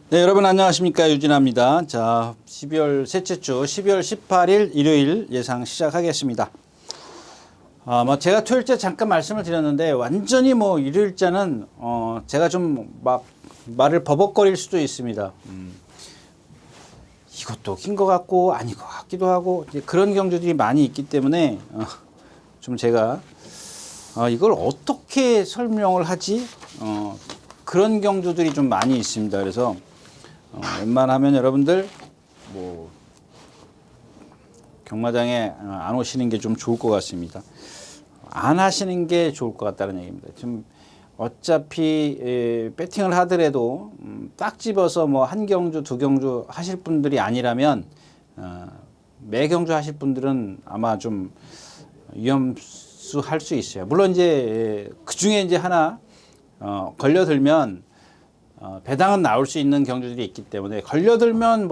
네, 여러분 안녕하십니까. 유진아입니다. 자, 12월 셋째 주 12월 18일 일요일 예상 시작하겠습니다. 제가 토요일째 잠깐 말씀을 드렸는데 완전히 일요일자는 제가 좀 막 말을 버벅거릴 수도 있습니다. 이것도 긴 것 같고 아닌 것 같기도 하고 이제 그런 경주들이 많이 있기 때문에 좀 제가 이걸 어떻게 설명을 하지? 그런 경주들이 좀 많이 있습니다. 그래서 웬만하면 여러분들 경마장에 안 오시는 게 좀 좋을 것 같습니다. 안 하시는 게 좋을 것 같다는 얘기입니다. 지금 어차피 배팅을 하더라도 딱 집어서 한 경주 두 경주 하실 분들이 아니라면 매 경주 하실 분들은 아마 좀 위험수할 수 있어요. 물론 이제 그 중에 이제 하나 걸려들면 배당은 나올 수 있는 경주들이 있기 때문에 걸려들면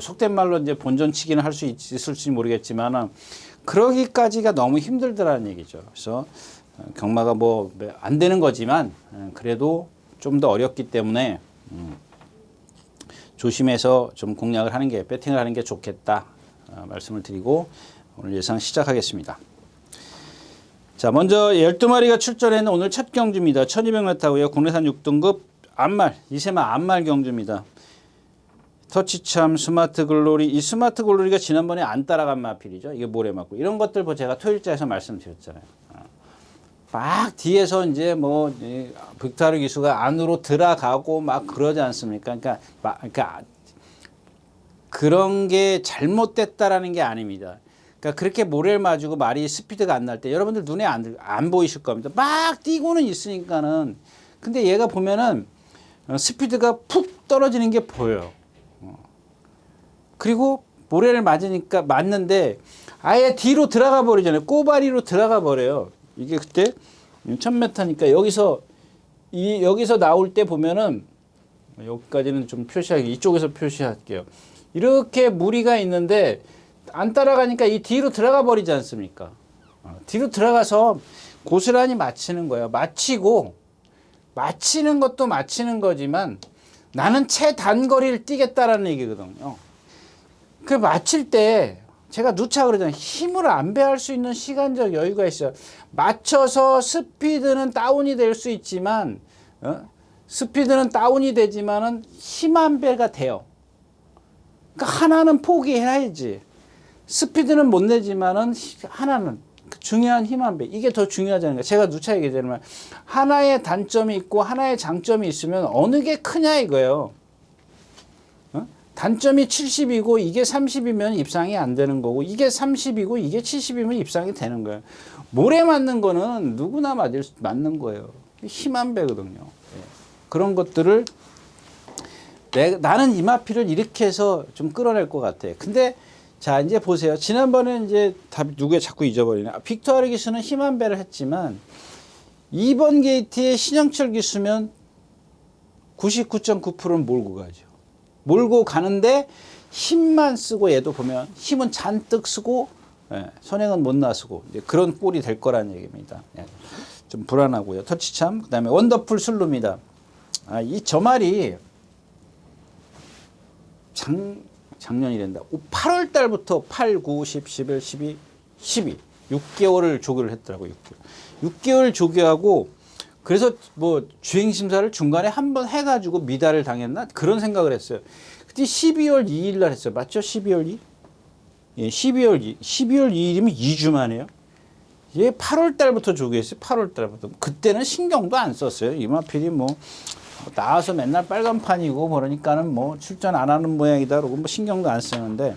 속된 말로 이제 본전치기는 할 수 있을지 모르겠지만 그러기까지가 너무 힘들더라는 얘기죠. 그래서 경마가 안 되는 거지만 그래도 좀 더 어렵기 때문에 조심해서 좀 공략을 하는 게 배팅을 하는 게 좋겠다 말씀을 드리고 오늘 예상 시작하겠습니다. 자, 먼저 12마리가 출전했는 오늘 첫 경주입니다. 1200m고요. 국내산 6등급 암말, 이세마 암말 경주입니다. 터치참, 스마트 글로리. 이 스마트 글로리가 지난번에 안 따라간 마필이죠. 이게 모래 맞고. 이런 것들 제가 토요일자에서 말씀드렸잖아요. 막 뒤에서 이제 빅토르 기수가 안으로 들어가고 막 그러지 않습니까? 그러니까 그런 게 잘못됐다라는 게 아닙니다. 그러니까 그렇게 모래를 맞고 말이 스피드가 안 날 때 여러분들 눈에 안 보이실 겁니다. 막 뛰고는 있으니까는. 근데 얘가 보면은 스피드가 푹 떨어지는 게 보여요. 그리고 모래를 맞는데 아예 뒤로 들어가 버리잖아요. 꼬바리로 들어가 버려요. 이게 그때 1000m니까 여기서 나올 때 보면은 여기까지는 좀 이쪽에서 표시할게요. 이렇게 무리가 있는데 안 따라가니까 이 뒤로 들어가 버리지 않습니까? 뒤로 들어가서 고스란히 맞히는 거예요. 맞히는 것도 맞히는 거지만 나는 최단거리를 뛰겠다라는 얘기거든요. 그 맞힐 때 제가 누차 그러잖아요. 힘을 안배할 수 있는 시간적 여유가 있어요. 맞춰서 스피드는 다운이 될 수 있지만 스피드는 다운이 되지만은 힘 안배가 돼요. 그러니까 하나는 포기해야지. 스피드는 못 내지만은 하나는 중요한 힘 안배. 이게 더 중요하다는 거예요. 제가 누차 얘기하자면 하나의 단점이 있고 하나의 장점이 있으면 어느 게 크냐 이거예요. 단점이 70이고 이게 30이면 입상이 안 되는 거고 이게 30이고 이게 70이면 입상이 되는 거예요. 모래 맞는 거는 누구나 맞는 거예요. 힘 안배거든요. 그런 것들을 나는 이 마필을 이렇게 해서 좀 끌어낼 것 같아. 근데 자, 이제 보세요. 지난번에 이제 누구야 자꾸 잊어버리네. 빅토르 기수는 힘 안배를 했지만 2번 게이트에 신영철 기수면 99.9%는 몰고 가죠. 몰고 가는데 힘만 쓰고 얘도 보면 힘은 잔뜩 쓰고 선행은 못 나서고 이제 그런 꼴이 될 거라는 얘기입니다. 좀 불안하고요. 터치참, 그 다음에 원더풀 슬루입니다. 저 말이 작년이란다. 8월 달부터 8, 9, 10, 11, 12, 12. 6개월을 조교를 했더라고요. 6개월 조교하고 그래서 주행심사를 중간에 한번 해가지고 미달을 당했나? 그런 생각을 했어요. 그때 12월 2일 날 했어요. 맞죠? 12월 2일? 예, 12월 2일이면 2주 만에요. 얘 8월 달부터 조교했어요. 8월 달부터. 그때는 신경도 안 썼어요. 이마필이 나와서 맨날 빨간판이고 그러니까는 출전 안 하는 모양이다 그러고 신경도 안 쓰는데.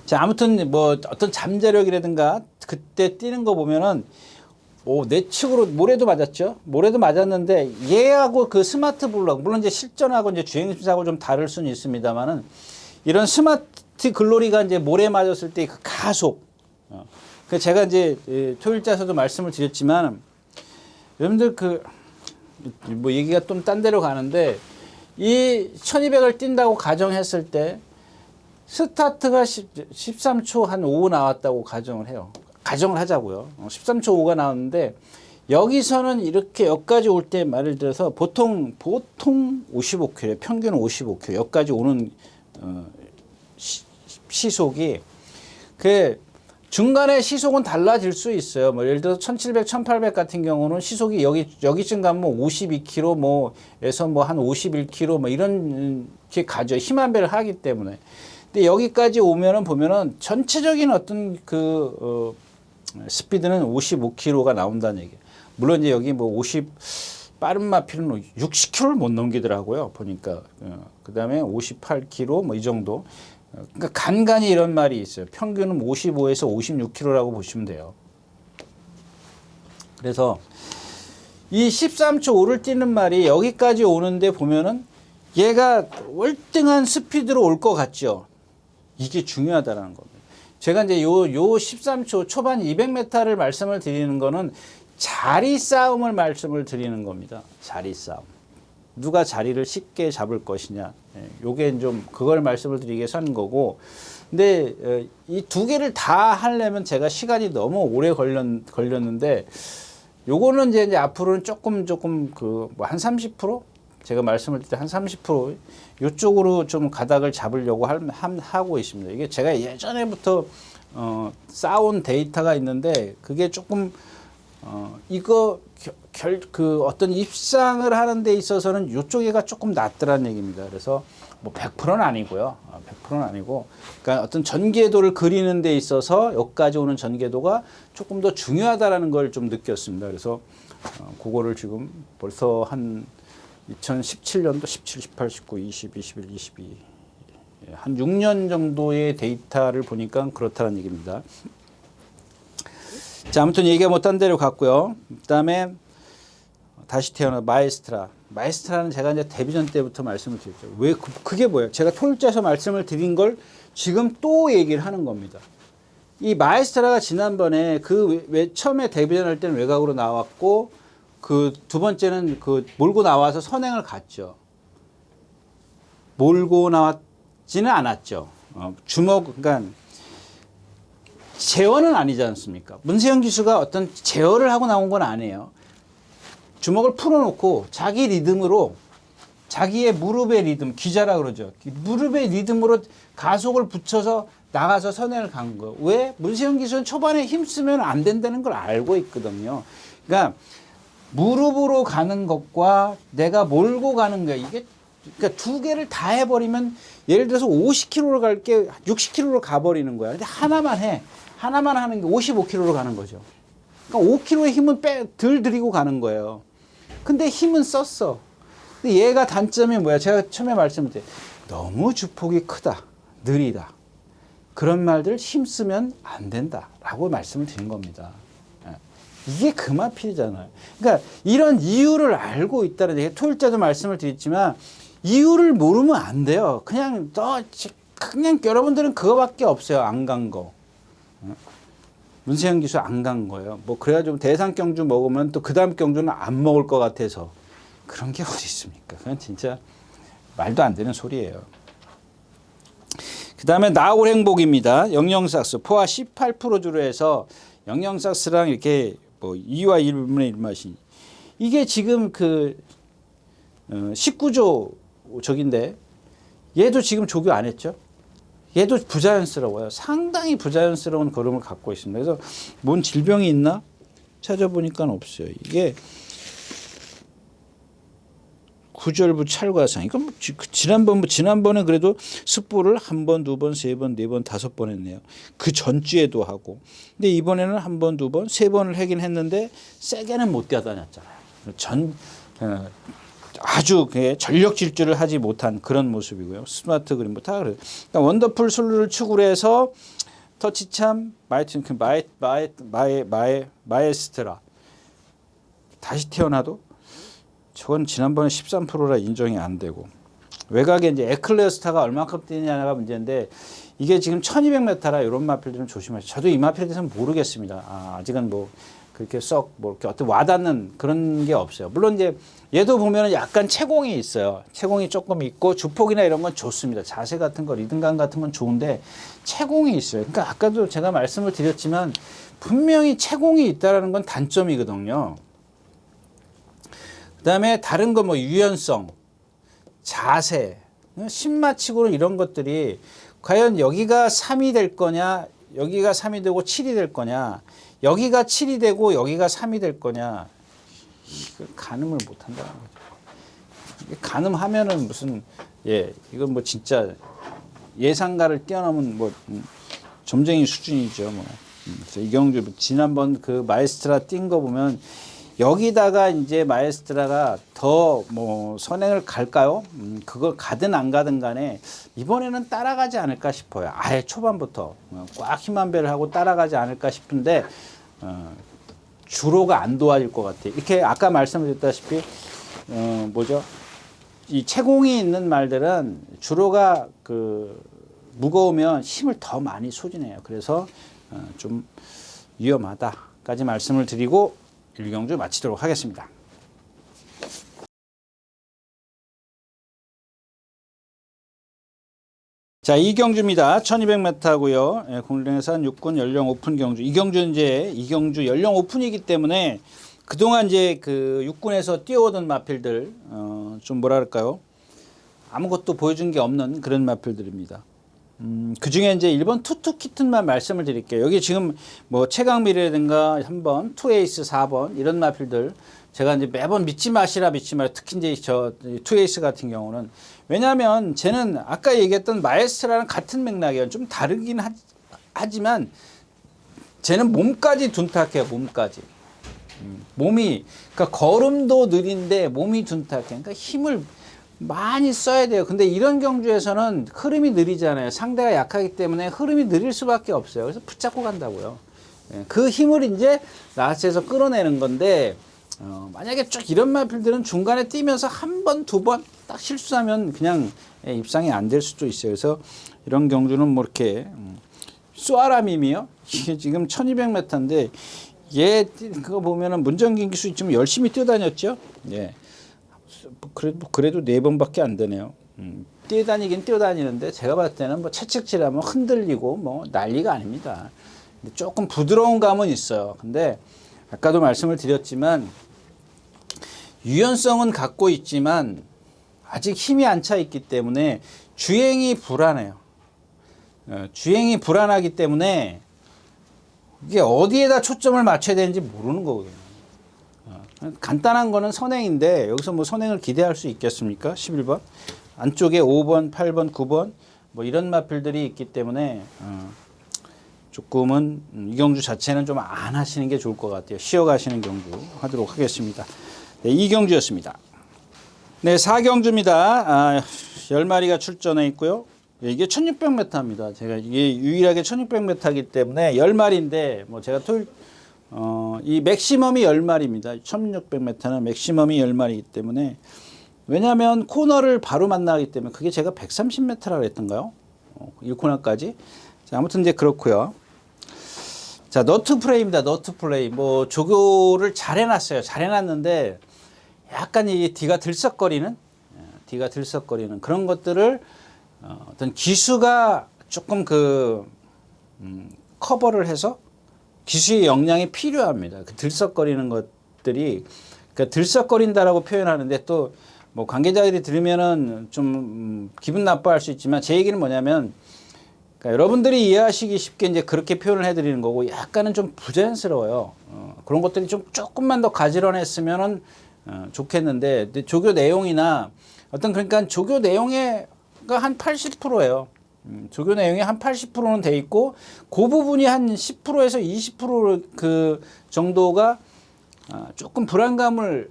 자, 아무튼 어떤 잠재력이라든가 그때 뛰는 거 보면은 내측으로 모래도 맞았죠. 모래도 맞았는데 얘하고 그 스마트 블럭 물론 이제 실전하고 이제 주행심사하고 좀 다를 수는 있습니다만은 이런 스마트 글로리가 이제 모래 맞았을 때 그 가속. 그 제가 이제 토요일자에서도 말씀을 드렸지만 여러분들 얘기가 좀 딴 데로 가는데 이 1200을 뛴다고 가정했을 때 스타트가 13초 한 5 나왔다고 가정을 해요. 가정을 하자고요. 13초 5가 나왔는데 여기서는 이렇게 여기까지 올 때 말을 들어서 보통 55km, 평균 55km 여기까지 오는 시속이 그 중간에 시속은 달라질 수 있어요. 뭐 예를 들어서 1700, 1800 같은 경우는 시속이 여기쯤 가면 뭐 52km 뭐에서 뭐 한 51km 뭐 이런 게 가죠. 힘한 배를 하기 때문에. 근데 여기까지 오면은 보면은 전체적인 어떤 스피드는 55km가 나온다는 얘기예요. 물론 이제 여기 뭐 50 빠른 마필은 60km를 못 넘기더라고요. 보니까. 그다음에 58km 뭐 이 정도. 그러니까 간간히 이런 말이 있어요. 평균은 55에서 56km라고 보시면 돼요. 그래서 이 13초 5를 뛰는 말이 여기까지 오는데 보면은 얘가 월등한 스피드로 올 것 같죠. 이게 중요하다는 겁니다. 제가 이제 요 13초 초반 200m를 말씀을 드리는 거는 자리 싸움을 말씀을 드리는 겁니다. 자리 싸움. 누가 자리를 쉽게 잡을 것이냐. 요게 좀 그걸 말씀을 드리기 위해서 하는 거고. 근데 이 두 개를 다 하려면 제가 시간이 너무 오래 걸렸는데 요거는 이제 앞으로는 조금 그 뭐 한 30% 제가 말씀을 드릴 때 한 30% 요쪽으로 좀 가닥을 잡으려고 하고 있습니다. 이게 제가 예전에부터 쌓아온 데이터가 있는데 그게 조금 이거 어떤 입상을 하는 데 있어서는 요쪽에가 조금 낫더라는 얘기입니다. 그래서 뭐 100%는 아니고요. 100%는 아니고, 그러니까 어떤 전개도를 그리는 데 있어서 여기까지 오는 전개도가 조금 더 중요하다라는 걸 좀 느꼈습니다. 그래서 그거를 지금 벌써 한 2017년도 17, 18, 19, 20, 21, 22 한 6년 정도의 데이터를 보니까 그렇다는 얘기입니다. 자, 아무튼 얘기가 뭐 딴 데로 갔고요. 그다음에 다시 태어나 마에스트라는 제가 이제 데뷔전 때부터 말씀을 드렸죠. 왜 그게 뭐예요? 제가 토요일자에서 말씀을 드린 걸 지금 또 얘기를 하는 겁니다. 이 마에스트라가 지난번에 처음에 데뷔전 할 때는 외곽으로 나왔고 그 두 번째는 몰고 나와서 선행을 갔죠. 몰고 나왔지는 않았죠. 그러니까 제어는 아니지 않습니까? 문세영 기수가 어떤 제어를 하고 나온 건 아니에요. 주먹을 풀어놓고 자기 리듬으로 자기의 무릎의 리듬, 기자라 그러죠. 무릎의 리듬으로 가속을 붙여서 나가서 선행을 간 거예요. 왜? 문세영 기수는 초반에 힘쓰면 안 된다는 걸 알고 있거든요. 그러니까 무릎으로 가는 것과 내가 몰고 가는 거야. 이게 그러니까 두 개를 다 해버리면 예를 들어서 50km로 갈 게 60km로 가버리는 거야. 근데 하나만 해. 하나만 하는 게 55km로 가는 거죠. 그러니까 5km의 힘은 덜 들이고 가는 거예요. 근데 힘은 썼어. 근데 얘가 단점이 뭐야? 제가 처음에 말씀드렸죠. 너무 주폭이 크다. 느리다. 그런 말들 힘쓰면 안 된다. 라고 말씀을 드린 겁니다. 이게 그 마필이잖아요. 그러니까 이런 이유를 알고 있다는 얘기. 토요일자도 말씀을 드렸지만 이유를 모르면 안 돼요. 그냥 여러분들은 그거밖에 없어요. 안 간 거. 문세영 기수 안 간 거예요. 뭐 그래가지고 대상 경주 먹으면 또 그 다음 경주는 안 먹을 것 같아서 그런 게 어디 있습니까? 그건 진짜 말도 안 되는 소리예요. 그 다음에 나올 행복입니다. 영영삭스 포화 18% 주로 해서 영영삭스랑 이렇게 뭐 2와 1분의 1 맛이 이게 지금 19조 적인데 얘도 지금 조교 안 했죠? 얘도 부자연스러워요. 상당히 부자연스러운 걸음을 갖고 있습니다. 그래서 뭔 질병이 있나? 찾아보니까 없어요. 이게 구절부 찰과상. 이건 뭐 지난번에 그래도 습보를 한 번, 두 번, 세 번, 네 번, 다섯 번 했네요. 그 전주에도 하고. 근데 이번에는 한 번, 두 번, 세 번을 하긴 했는데 세게는 못 뛰어다녔잖아요. 아주 전력 질주를 하지 못한 그런 모습이고요. 스마트 그림 다 그래요. 그러니까 원더풀 술루를 축으로 해서 터치참 마에스트라 다시 태어나도 저건 지난번에 13%라 인정이 안 되고 외곽에 이제 에클레어스타가 얼마큼 뛰느냐가 문제인데 이게 지금 1200m라 이런 마필 좀 조심하세요. 저도 이 마필에 대해서는 모르겠습니다. 아직은 뭐 그렇게 이렇게 어떤 와닿는 그런 게 없어요. 물론 이제 얘도 보면은 약간 채공이 있어요. 채공이 조금 있고 주폭이나 이런 건 좋습니다. 자세 같은 거, 리듬감 같은 건 좋은데 채공이 있어요. 그러니까 아까도 제가 말씀을 드렸지만 분명히 채공이 있다라는 건 단점이거든요. 그다음에 다른 거 뭐 유연성, 자세, 신마치고는 이런 것들이 과연 여기가 3이 될 거냐, 여기가 3이 되고 7이 될 거냐, 여기가 7이 되고 여기가 3이 될 거냐, 이걸 가늠을 못 한다는 거죠. 가늠하면은 무슨, 이건 뭐 진짜 예상가를 뛰어넘은 뭐 점쟁이 수준이죠. 뭐. 그래서 이경주 지난번 그 마에스트라 뛴 거 보면 여기다가 이제 마에스트라가 더 뭐 선행을 갈까요? 그걸 가든 안 가든 간에 이번에는 따라가지 않을까 싶어요. 아예 초반부터 꽉 힘한 배를 하고 따라가지 않을까 싶은데 주로가 안 도와질 것 같아요. 이렇게 아까 말씀드렸다시피 뭐죠? 이 채공이 있는 말들은 주로가 그 무거우면 힘을 더 많이 소진해요. 그래서 좀 위험하다까지 말씀을 드리고 1경주 마치도록 하겠습니다. 자, 2경주입니다. 1200m고요. 공릉해산 육군 연령 오픈 경주. 이경주 연령 오픈이기 때문에 그동안 이제 그 육군에서 뛰어오던 마필들 좀 뭐랄까요? 아무것도 보여준 게 없는 그런 마필들입니다. 그 중에 이제 1번 투투키튼만 말씀을 드릴게요. 여기 지금 뭐 최강미래라든가 3번, 투에이스 4번 이런 마필들 제가 이제 매번 믿지 마시라. 특히 이제 저 투에이스 같은 경우는 왜냐하면 쟤는 아까 얘기했던 마에스트라랑 같은 맥락이에요. 좀 다르긴 하지만 쟤는 몸까지 둔탁해요. 몸까지. 몸이 그러니까 걸음도 느린데 몸이 둔탁해. 그러니까 힘을 많이 써야 돼요. 근데 이런 경주에서는 흐름이 느리잖아요. 상대가 약하기 때문에 흐름이 느릴 수밖에 없어요. 그래서 붙잡고 간다고요. 그 힘을 이제 라스트에서 끌어내는 건데 만약에 쭉 이런 마필들은 중간에 뛰면서 한 번, 두 번 딱 실수하면 그냥 입상이 안 될 수도 있어요. 그래서 이런 경주는 뭐 이렇게 쏘아라밈이요. 이게 지금 1200m인데 얘 그거 보면은 문정긴 기수 좀 열심히 뛰어다녔죠. 예. 그래도 4번밖에 안 되네요. 뛰어다니긴 뛰어다니는데 제가 봤을 때는 뭐 채찍질하면 흔들리고 뭐 난리가 아닙니다. 근데 조금 부드러운 감은 있어요. 근데 아까도 말씀을 드렸지만 유연성은 갖고 있지만 아직 힘이 안 차 있기 때문에 주행이 불안해요. 주행이 불안하기 때문에 이게 어디에다 초점을 맞춰야 되는지 모르는 거거든요. 간단한 거는 선행인데 여기서 뭐 선행을 기대할 수 있겠습니까? 11번 안쪽에 5번, 8번, 9번 뭐 이런 마필들이 있기 때문에 조금은 이 경주 자체는 좀 안 하시는 게 좋을 것 같아요. 쉬어가시는 경주 하도록 하겠습니다. 네, 2경주였습니다. 네, 4경주입니다. 10마리가 출전해 있고요. 이게 1600m입니다. 제가 이게 유일하게 1600m이기 때문에 10마리인데 뭐 제가 이 맥시멈이 10마리입니다. 1600m는 맥시멈이 10마리이기 때문에 왜냐하면 코너를 바로 만나기 때문에 그게 제가 130m라고 그랬던가요? 1코너까지. 자, 아무튼 이제 그렇고요. 자, 너트 플레이입니다. 너트 플레이. 뭐 조교를 잘 해놨어요. 잘 해놨는데 약간 이 뒤가 들썩거리는 그런 것들을 어떤 기수가 조금 커버를 해서 기수의 역량이 필요합니다. 그 들썩거리는 것들이 그러니까 들썩거린다라고 표현하는데 또 뭐 관계자들이 들으면은 좀 기분 나빠할 수 있지만 제 얘기는 뭐냐면 그러니까 여러분들이 이해하시기 쉽게 이제 그렇게 표현을 해드리는 거고 약간은 좀 부자연스러워요. 그런 것들이 좀 조금만 더 가지런했으면은 좋겠는데 조교 내용이나 어떤 그러니까 조교 내용의 한 80%예요. 조교 내용이 한 80%는 돼 있고 그 부분이 한 10%에서 20% 그 정도가 조금 불안감을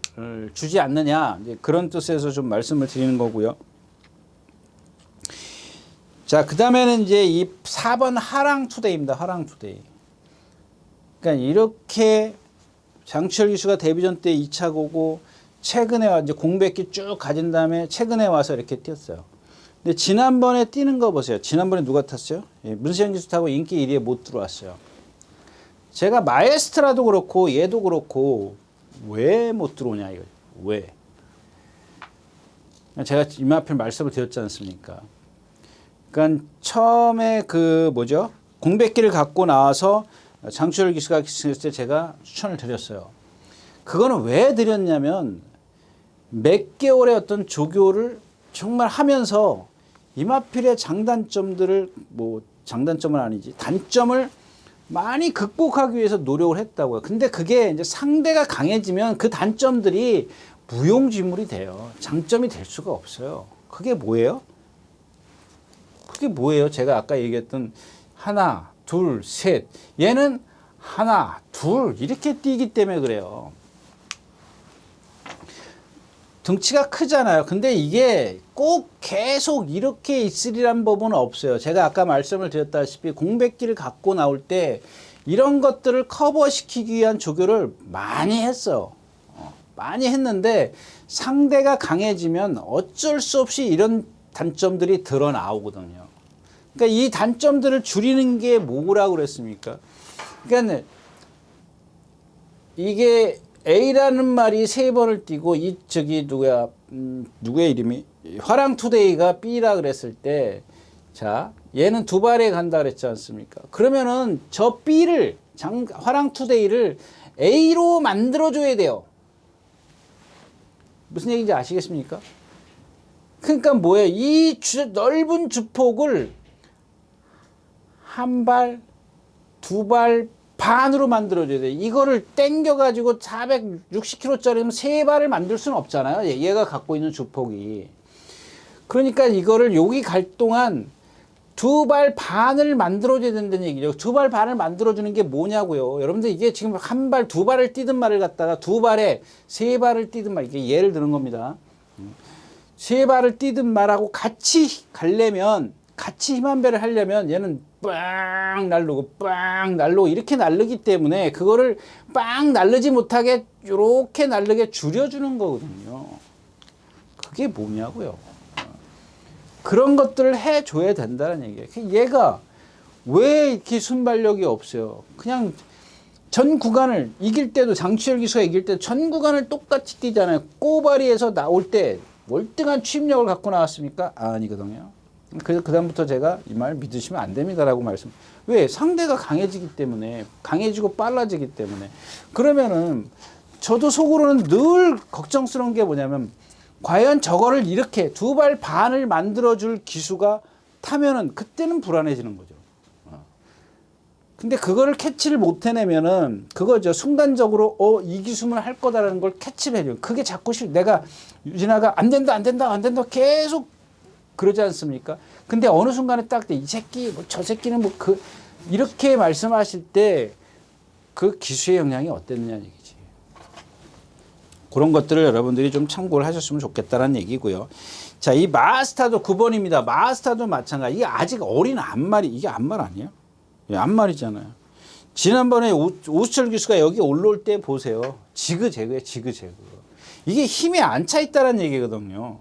주지 않느냐 이제 그런 뜻에서 좀 말씀을 드리는 거고요. 자, 그 다음에는 이제 이 4번 하랑투데이입니다. 하랑투데이. 그러니까 이렇게 장치열 기수가 데뷔전 때 2차 고고 최근에 이제 공백기 쭉 가진 다음에 최근에 와서 이렇게 뛰었어요. 근데 지난번에 뛰는 거 보세요. 지난번에 누가 탔어요? 문세현 기수 타고 인기 1위에 못 들어왔어요. 제가 마에스트라도 그렇고 얘도 그렇고 왜 못 들어오냐 이거예요. 왜? 제가 이마필 말씀을 드렸지 않습니까? 그러니까 처음에 공백기를 갖고 나와서 장철 기수가 있을 때 제가 추천을 드렸어요. 그거는 왜 드렸냐면 몇 개월의 어떤 조교를 정말 하면서 이마필의 장단점들을 장단점은 아니지 단점을 많이 극복하기 위해서 노력을 했다고요. 근데 그게 이제 상대가 강해지면 그 단점들이 무용지물이 돼요. 장점이 될 수가 없어요. 그게 뭐예요? 그게 뭐예요? 제가 아까 얘기했던 하나, 둘, 셋. 얘는 하나, 둘 이렇게 뛰기 때문에 그래요. 등치가 크잖아요. 근데 이게 꼭 계속 이렇게 있으리란 법은 없어요. 제가 아까 말씀을 드렸다시피 공백기를 갖고 나올 때 이런 것들을 커버시키기 위한 조교를 많이 했어요. 많이 했는데 상대가 강해지면 어쩔 수 없이 이런 단점들이 드러나오거든요. 그러니까 이 단점들을 줄이는 게 뭐라고 그랬습니까? 그러니까 이게 A라는 말이 3번을 띄고 누구의 이름이 화랑투데이가 B라 그랬을 때 자 얘는 2발에 간다 그랬지 않습니까? 그러면은 저 B를 화랑투데이를 A로 만들어줘야 돼요. 무슨 얘기인지 아시겠습니까? 그러니까 뭐예요? 이 넓은 주폭을 한 발, 2발 반으로 만들어줘야 돼. 이거를 땡겨가지고 460kg짜리면 3발을 만들 수는 없잖아요. 얘가 갖고 있는 주폭이. 그러니까 이거를 여기 갈 동안 2발 반을 만들어줘야 된다는 얘기죠. 2발 반을 만들어주는 게 뭐냐고요. 여러분들 이게 지금 한 발, 2발을 뛰든 말을 갖다가 2발에 3발을 뛰든 말, 이게 예를 드는 겁니다. 3발을 뛰든 말하고 같이 가려면, 같이 힘 한 배를 하려면 얘는 빵 날르고 이렇게 날르기 때문에 그거를 빵 날르지 못하게 이렇게 날르게 줄여주는 거거든요. 그게 뭐냐고요. 그런 것들을 해줘야 된다는 얘기예요. 얘가 왜 이렇게 순발력이 없어요? 그냥 전 구간을 이길 때도 장치열 기수가 이길 때 전 구간을 똑같이 뛰잖아요. 꼬바리에서 나올 때 월등한 추임력을 갖고 나왔습니까? 아니거든요. 그래서 그다음부터 제가 이 말 믿으시면 안 됩니다라고 말씀. 왜? 상대가 강해지기 때문에, 강해지고 빨라지기 때문에. 그러면은 저도 속으로는 늘 걱정스러운 게 뭐냐면 과연 저거를 이렇게 2발 반을 만들어줄 기수가 타면은 그때는 불안해지는 거죠. 근데 그거를 캐치를 못 해내면은 그거죠. 순간적으로 이 기수는 할 거다라는 걸 캐치를 해줘요. 그게 자꾸 내가 유진아가 안 된다 계속 그러지 않습니까? 근데 어느 순간에 딱 이 새끼 저 새끼는 이렇게 말씀하실 때 그 기수의 영향이 어땠느냐는 얘기지. 그런 것들을 여러분들이 좀 참고를 하셨으면 좋겠다라는 얘기고요. 자, 이 마스타도 9번입니다. 마스타도 마찬가지. 이게 아직 어린 암말이, 이게 암말 아니에요? 예, 암말이잖아요. 지난번에 오수철 교수가 여기 올라올 때 보세요. 지그재그예요, 지그재그. 이게 힘이 안 차 있다는 얘기거든요.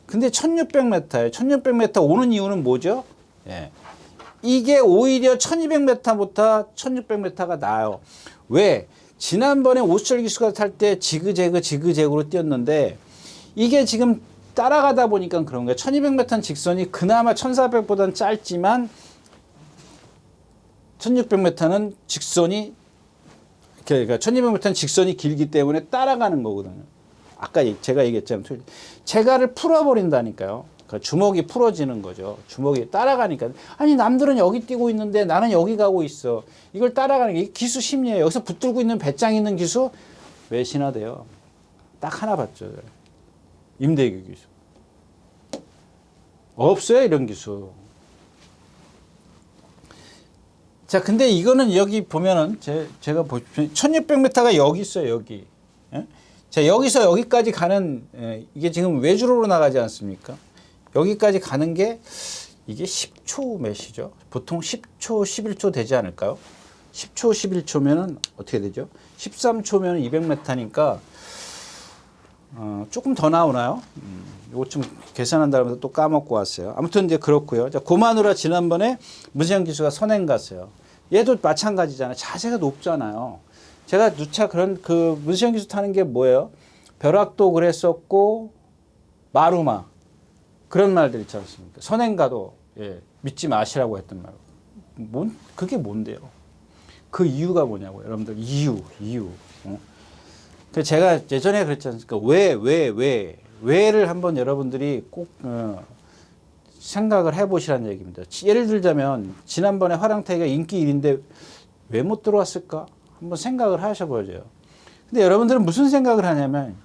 근데 1600m예요. 1600m 오는 이유는 뭐죠? 예. 이게 오히려 1200m보다 1600m가 나아요. 왜? 지난번에 오수철 기수가 탈 때 지그재그로 뛰었는데 이게 지금 따라가다 보니까 그런 거예요. 1200m는 직선이 그나마 1400보다는 짧지만 1600m는 직선이, 그러니까 1200m는 직선이 길기 때문에 따라가는 거거든요. 아까 제가 얘기했잖아요. 제가를 풀어버린다니까요. 그러니까 주먹이 풀어지는 거죠. 주먹이 따라가니까. 아니, 남들은 여기 뛰고 있는데 나는 여기 가고 있어. 이걸 따라가는 게 기수 심리예요. 여기서 붙들고 있는 배짱 있는 기수 외신화돼요. 딱 하나 봤죠. 임대규 기수. 없어요, 이런 기수. 자, 근데 이거는 여기 보면은 제가 보십시오. 1600m가 여기 있어요, 여기. 예? 자, 여기서 여기까지 가는, 이게 지금 외주로로 나가지 않습니까? 여기까지 가는 게 이게 10초 몇이죠? 보통 10초, 11초 되지 않을까요? 10초, 11초면은 어떻게 되죠? 13초면 200m니까 조금 더 나오나요? 이거 좀 계산한다면서 또 까먹고 왔어요. 아무튼 이제 그렇고요. 자, 고마누라 지난번에 문세영 기수가 선행 갔어요. 얘도 마찬가지잖아요. 자세가 높잖아요. 제가 누차 그런 문세영 기수 타는 게 뭐예요? 벼락도 그랬었고 마루마 그런 말들 있지 않습니까? 선행가도 믿지 마시라고 했던 말. 그게 뭔데요? 그 이유가 뭐냐고요, 여러분들. 이유. 그 제가 예전에 그랬지 않습니까? 왜를 한번 여러분들이 꼭 생각을 해보시라는 얘기입니다. 예를 들자면 지난번에 화랑타기가 인기 1인데 왜 못 들어왔을까? 한번 생각을 하셔보죠. 근데 여러분들은 무슨 생각을 하냐면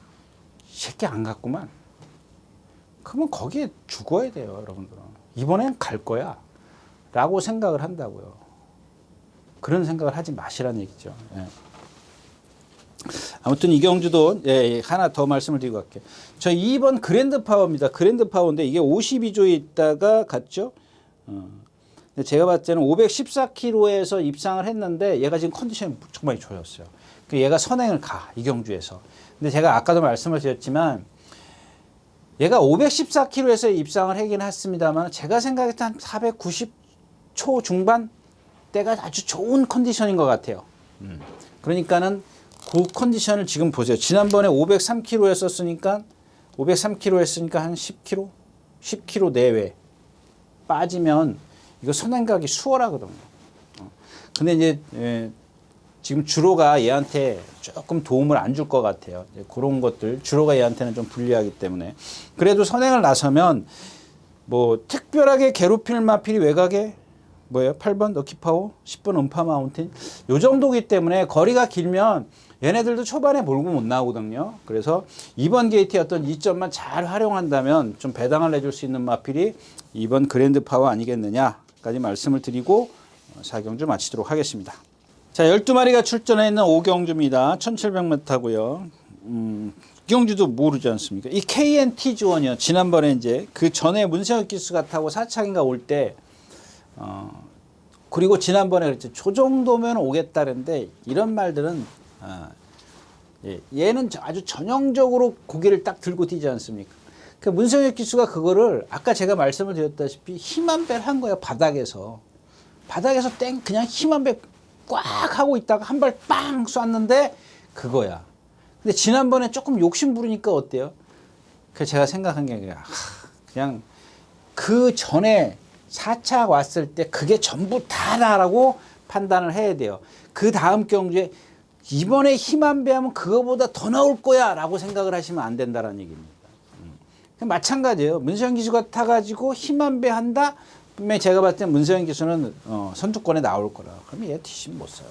이 새끼 안 갔구만. 그러면 거기에 죽어야 돼요, 여러분들은. 이번엔 갈 거야 라고 생각을 한다고요. 그런 생각을 하지 마시라는 얘기죠. 예. 아무튼 이경주도 하나 더 말씀을 드리고 갈게요. 저 2번 그랜드 파워입니다. 그랜드 파워인데 이게 52조에 있다가 갔죠. 제가 봤을 때는 514km에서 입상을 했는데 얘가 지금 컨디션이 무척 많이 좋아졌어요. 얘가 선행을 가, 이경주에서. 근데 제가 아까도 말씀을 드렸지만 얘가 514km에서 입상을 하긴 했습니다만 제가 생각했을 때 한 490초 중반 때가 아주 좋은 컨디션인 것 같아요. 그러니까는 그 컨디션을 지금 보세요. 지난번에 503km 했으니까 한 10km? 10km 내외 빠지면 이거 선행각이 수월하거든요. 근데 이제 지금 주로가 얘한테 조금 도움을 안 줄 것 같아요. 그런 것들 주로가 얘한테는 좀 불리하기 때문에 그래도 선행을 나서면 뭐 특별하게 괴롭힐 마필이 외곽에 뭐예요? 8번 럭키파워, 10번 음파 마운틴 요 정도기 때문에 거리가 길면 얘네들도 초반에 몰고 못 나오거든요. 그래서 2번 게이트의 어떤 이점만 잘 활용한다면 좀 배당을 내줄 수 있는 마필이 2번 그랜드 파워 아니겠느냐까지 말씀을 드리고 4경주 마치도록 하겠습니다. 자, 12마리가 출전해 있는 5경주입니다. 1700m고요. 이경주도 모르지 않습니까? 이 KNT 지원이요. 지난번에 이제 그 전에 문세혁 기수가 타고 4차인가 올 때 그리고 지난번에 그랬죠. 저 정도면 오겠다는데 이런 말들은 얘는 아주 전형적으로 고개를 딱 들고 뛰지 않습니까? 그 문세혁 기수가 그거를 아까 제가 말씀을 드렸다시피 힘 한 배를 한 거예요. 바닥에서 그냥 힘 한 배 꽉 하고 있다가 한 발 빵 쐈는데 그거야. 근데 지난번에 조금 욕심 부리니까 어때요? 그 제가 생각한 게 그냥 그 전에 4차 왔을 때 그게 전부 다라고 판단을 해야 돼요. 그 다음 경주에 이번에 힘 한 배 하면 그거보다 더 나올 거야 라고 생각을 하시면 안 된다는 얘기입니다. 마찬가지예요. 문세영 기수가 타가지고 힘 한 배 한다? 분명히 제가 봤을 때 문세영 기수는 선두권에 나올 거라. 그러면 얘 뒷심 못 써요.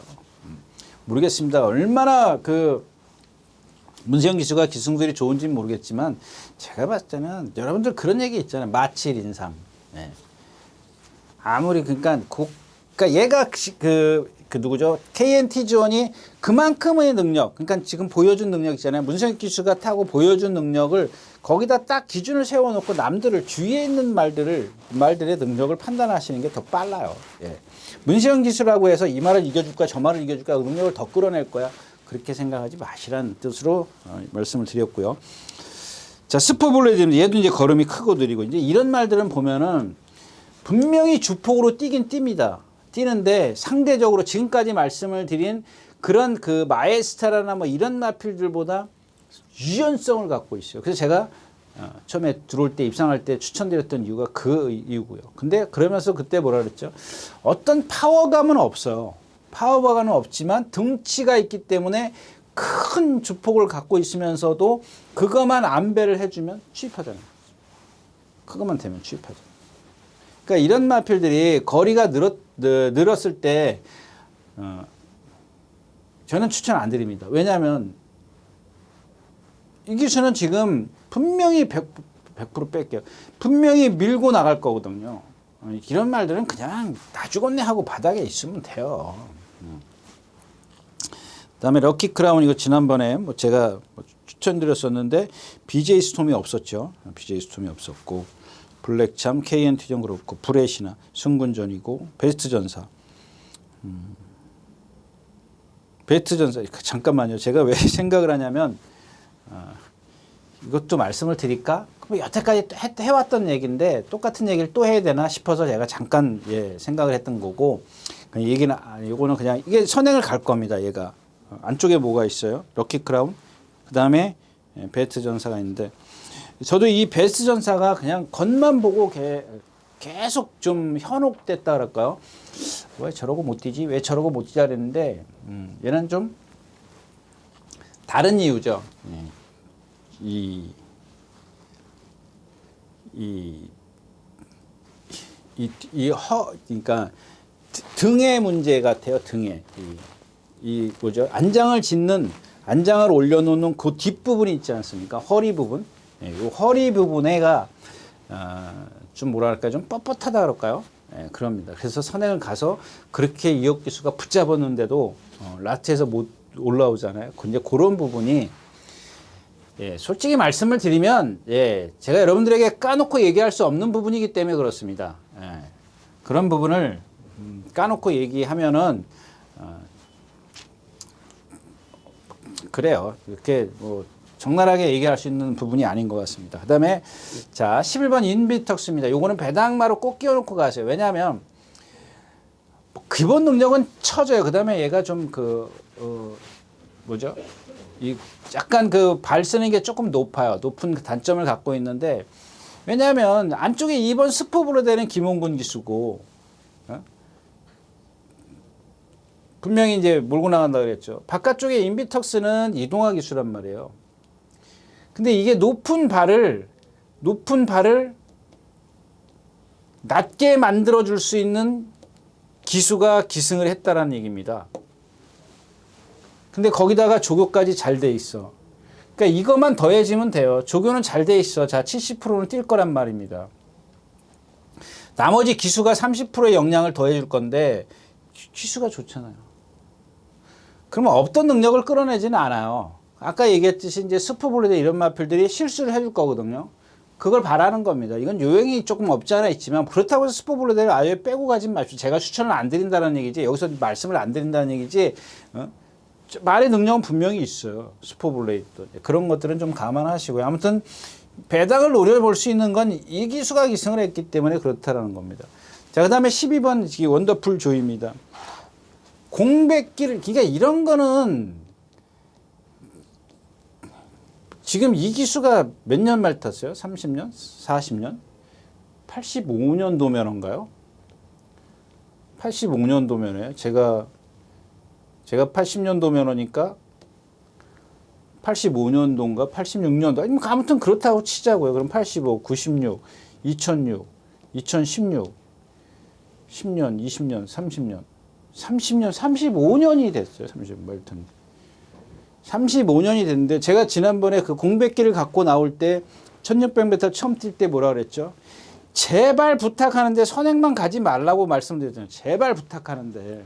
모르겠습니다. 얼마나 그 문세영 기수가 기승들이 좋은지는 모르겠지만 제가 봤을 때는 여러분들 그런 얘기 있잖아요. 마칠 인상. 네. 아무리 그러니까 얘가 그 누구죠? KNT 지원이 그만큼의 능력, 그러니까 지금 보여준 능력 있잖아요. 문세혁 기수가 타고 보여준 능력을 거기다 딱 기준을 세워놓고 남들을 주위에 있는 말들의 능력을 판단하시는 게 더 빨라요. 예. 문세혁 기수라고 해서 이 말을 이겨줄까 저 말을 이겨줄까 능력을 더 끌어낼 거야. 그렇게 생각하지 마시라는 뜻으로 말씀을 드렸고요. 자, 스포블레드입니다. 얘도 이제 걸음이 크고 느리고 이제 이런 말들은 보면은 분명히 주폭으로 뛰긴 뜁니다. 뛰는데 상대적으로 지금까지 말씀을 드린 그런 그 마에스타라나 뭐 이런 마필들보다 유연성을 갖고 있어요. 그래서 제가 처음에 들어올 때 입상할 때 추천드렸던 이유가 그 이유고요. 근데 그러면서 그때 뭐라 그랬죠? 어떤 파워감은 없어요. 파워감은 없지만 등치가 있기 때문에 큰 주폭을 갖고 있으면서도 그것만 안배를 해주면 취입하잖아요. 그것만 되면 취입하잖아요. 그러니까 이런 마필들이 거리가 늘었을 때 저는 추천 안 드립니다. 왜냐하면 이 기수는 지금 분명히 100% 뺄게요. 분명히 밀고 나갈 거거든요. 이런 말들은 그냥 나 죽었네 하고 바닥에 있으면 돼요. 그다음에 럭키 크라운 이거 지난번에 뭐 제가 추천드렸었는데 BJ 스톰이 없었죠. BJ 스톰이 없었고 블랙참, KNT전 그렇고 브레시나 승군전이고 베스트 전사. 베스트 전사 잠깐만요. 제가 왜 생각을 하냐면 이것도 말씀을 드릴까? 뭐 여태까지 해왔던 얘기인데 똑같은 얘기를 또 해야 되나 싶어서 제가 잠깐 생각을 했던 거고 얘기는 이거는 그냥 이게 선행을 갈 겁니다. 얘가 안쪽에 뭐가 있어요? 럭키 크라운 그 다음에 베스트 전사가 있는데 저도 이 베스트 전사가 그냥 겉만 보고 계속 좀 현혹됐다 그럴까요? 왜 저러고 못 뛰지? 왜 저러고 못 뛰자 그랬는데 얘는 좀 다른 이유죠. 그러니까 등의 문제 같아요. 등에 뭐죠? 안장을 올려놓는 그 뒷부분이 있지 않습니까? 허리 부분. 이 허리 부분에가 좀 뭐랄까 좀 뻣뻣하다 그럴까요? 그럽니다. 그래서 선행을 가서 그렇게 이역기수가 붙잡았는데도 라트에서 못 올라오잖아요. 근데 그런 부분이 솔직히 말씀을 드리면 제가 여러분들에게 까놓고 얘기할 수 없는 부분이기 때문에 그렇습니다. 그런 부분을 까놓고 얘기하면은 그래요. 이렇게 뭐 적나라하게 얘기할 수 있는 부분이 아닌 것 같습니다. 그 다음에 자 11번 인비턱스입니다. 요거는 배당마로 꼭 끼워놓고 가세요. 왜냐하면 기본 능력은 쳐져요. 그 다음에 얘가 좀 뭐죠? 약간 발 쓰는 게 조금 높아요. 높은 단점을 갖고 있는데 왜냐하면 안쪽에 2번 스포브로 되는 김홍근 기수고 분명히 이제 몰고 나간다 그랬죠. 바깥쪽에 인비턱스는 이동화 기수란 말이에요. 근데 이게 높은 발을 낮게 만들어 줄 수 있는 기수가 기승을 했다라는 얘기입니다. 근데 거기다가 조교까지 잘 돼 있어. 그러니까 이것만 더해지면 돼요. 조교는 잘 돼 있어. 자, 70%는 뛸 거란 말입니다. 나머지 기수가 30%의 역량을 더해 줄 건데 기수가 좋잖아요. 그러면 없던 능력을 끌어내지는 않아요. 아까 얘기했듯이 이제 스포블레드 이런 마필들이 실수를 해줄 거거든요. 그걸 바라는 겁니다. 이건 요령이 조금 없지 않아 있지만 그렇다고 해서 스포블레드를 아예 빼고 가진 마십시오. 제가 추천을 안 드린다는 얘기지. 여기서 말씀을 안 드린다는 얘기지. 말의 능력은 분명히 있어요. 스포블레이드. 그런 것들은 좀 감안하시고요. 아무튼 배당을 노려볼 수 있는 건 이 기수가 기승을 했기 때문에 그렇다라는 겁니다. 자, 그 다음에 12번 원더풀 조입니다. 공백기를, 그러니까 이런 거는 지금 이 기수가 몇 년 말 탔어요? 30년? 40년? 85년도면인가요? 85년도면에 제가 80년도면허니까 85년도인가 86년도 아무튼 그렇다고 치자고요. 그럼 85, 96, 2006, 2016, 10년, 20년, 30년, 35년이 됐어요. 35년이 됐는데 제가 지난번에 그 공백기를 갖고 나올 때 1600m 처음 뛸 때 뭐라 그랬죠? 제발 부탁하는데 선행만 가지 말라고 말씀드렸잖아요. 제발 부탁하는데.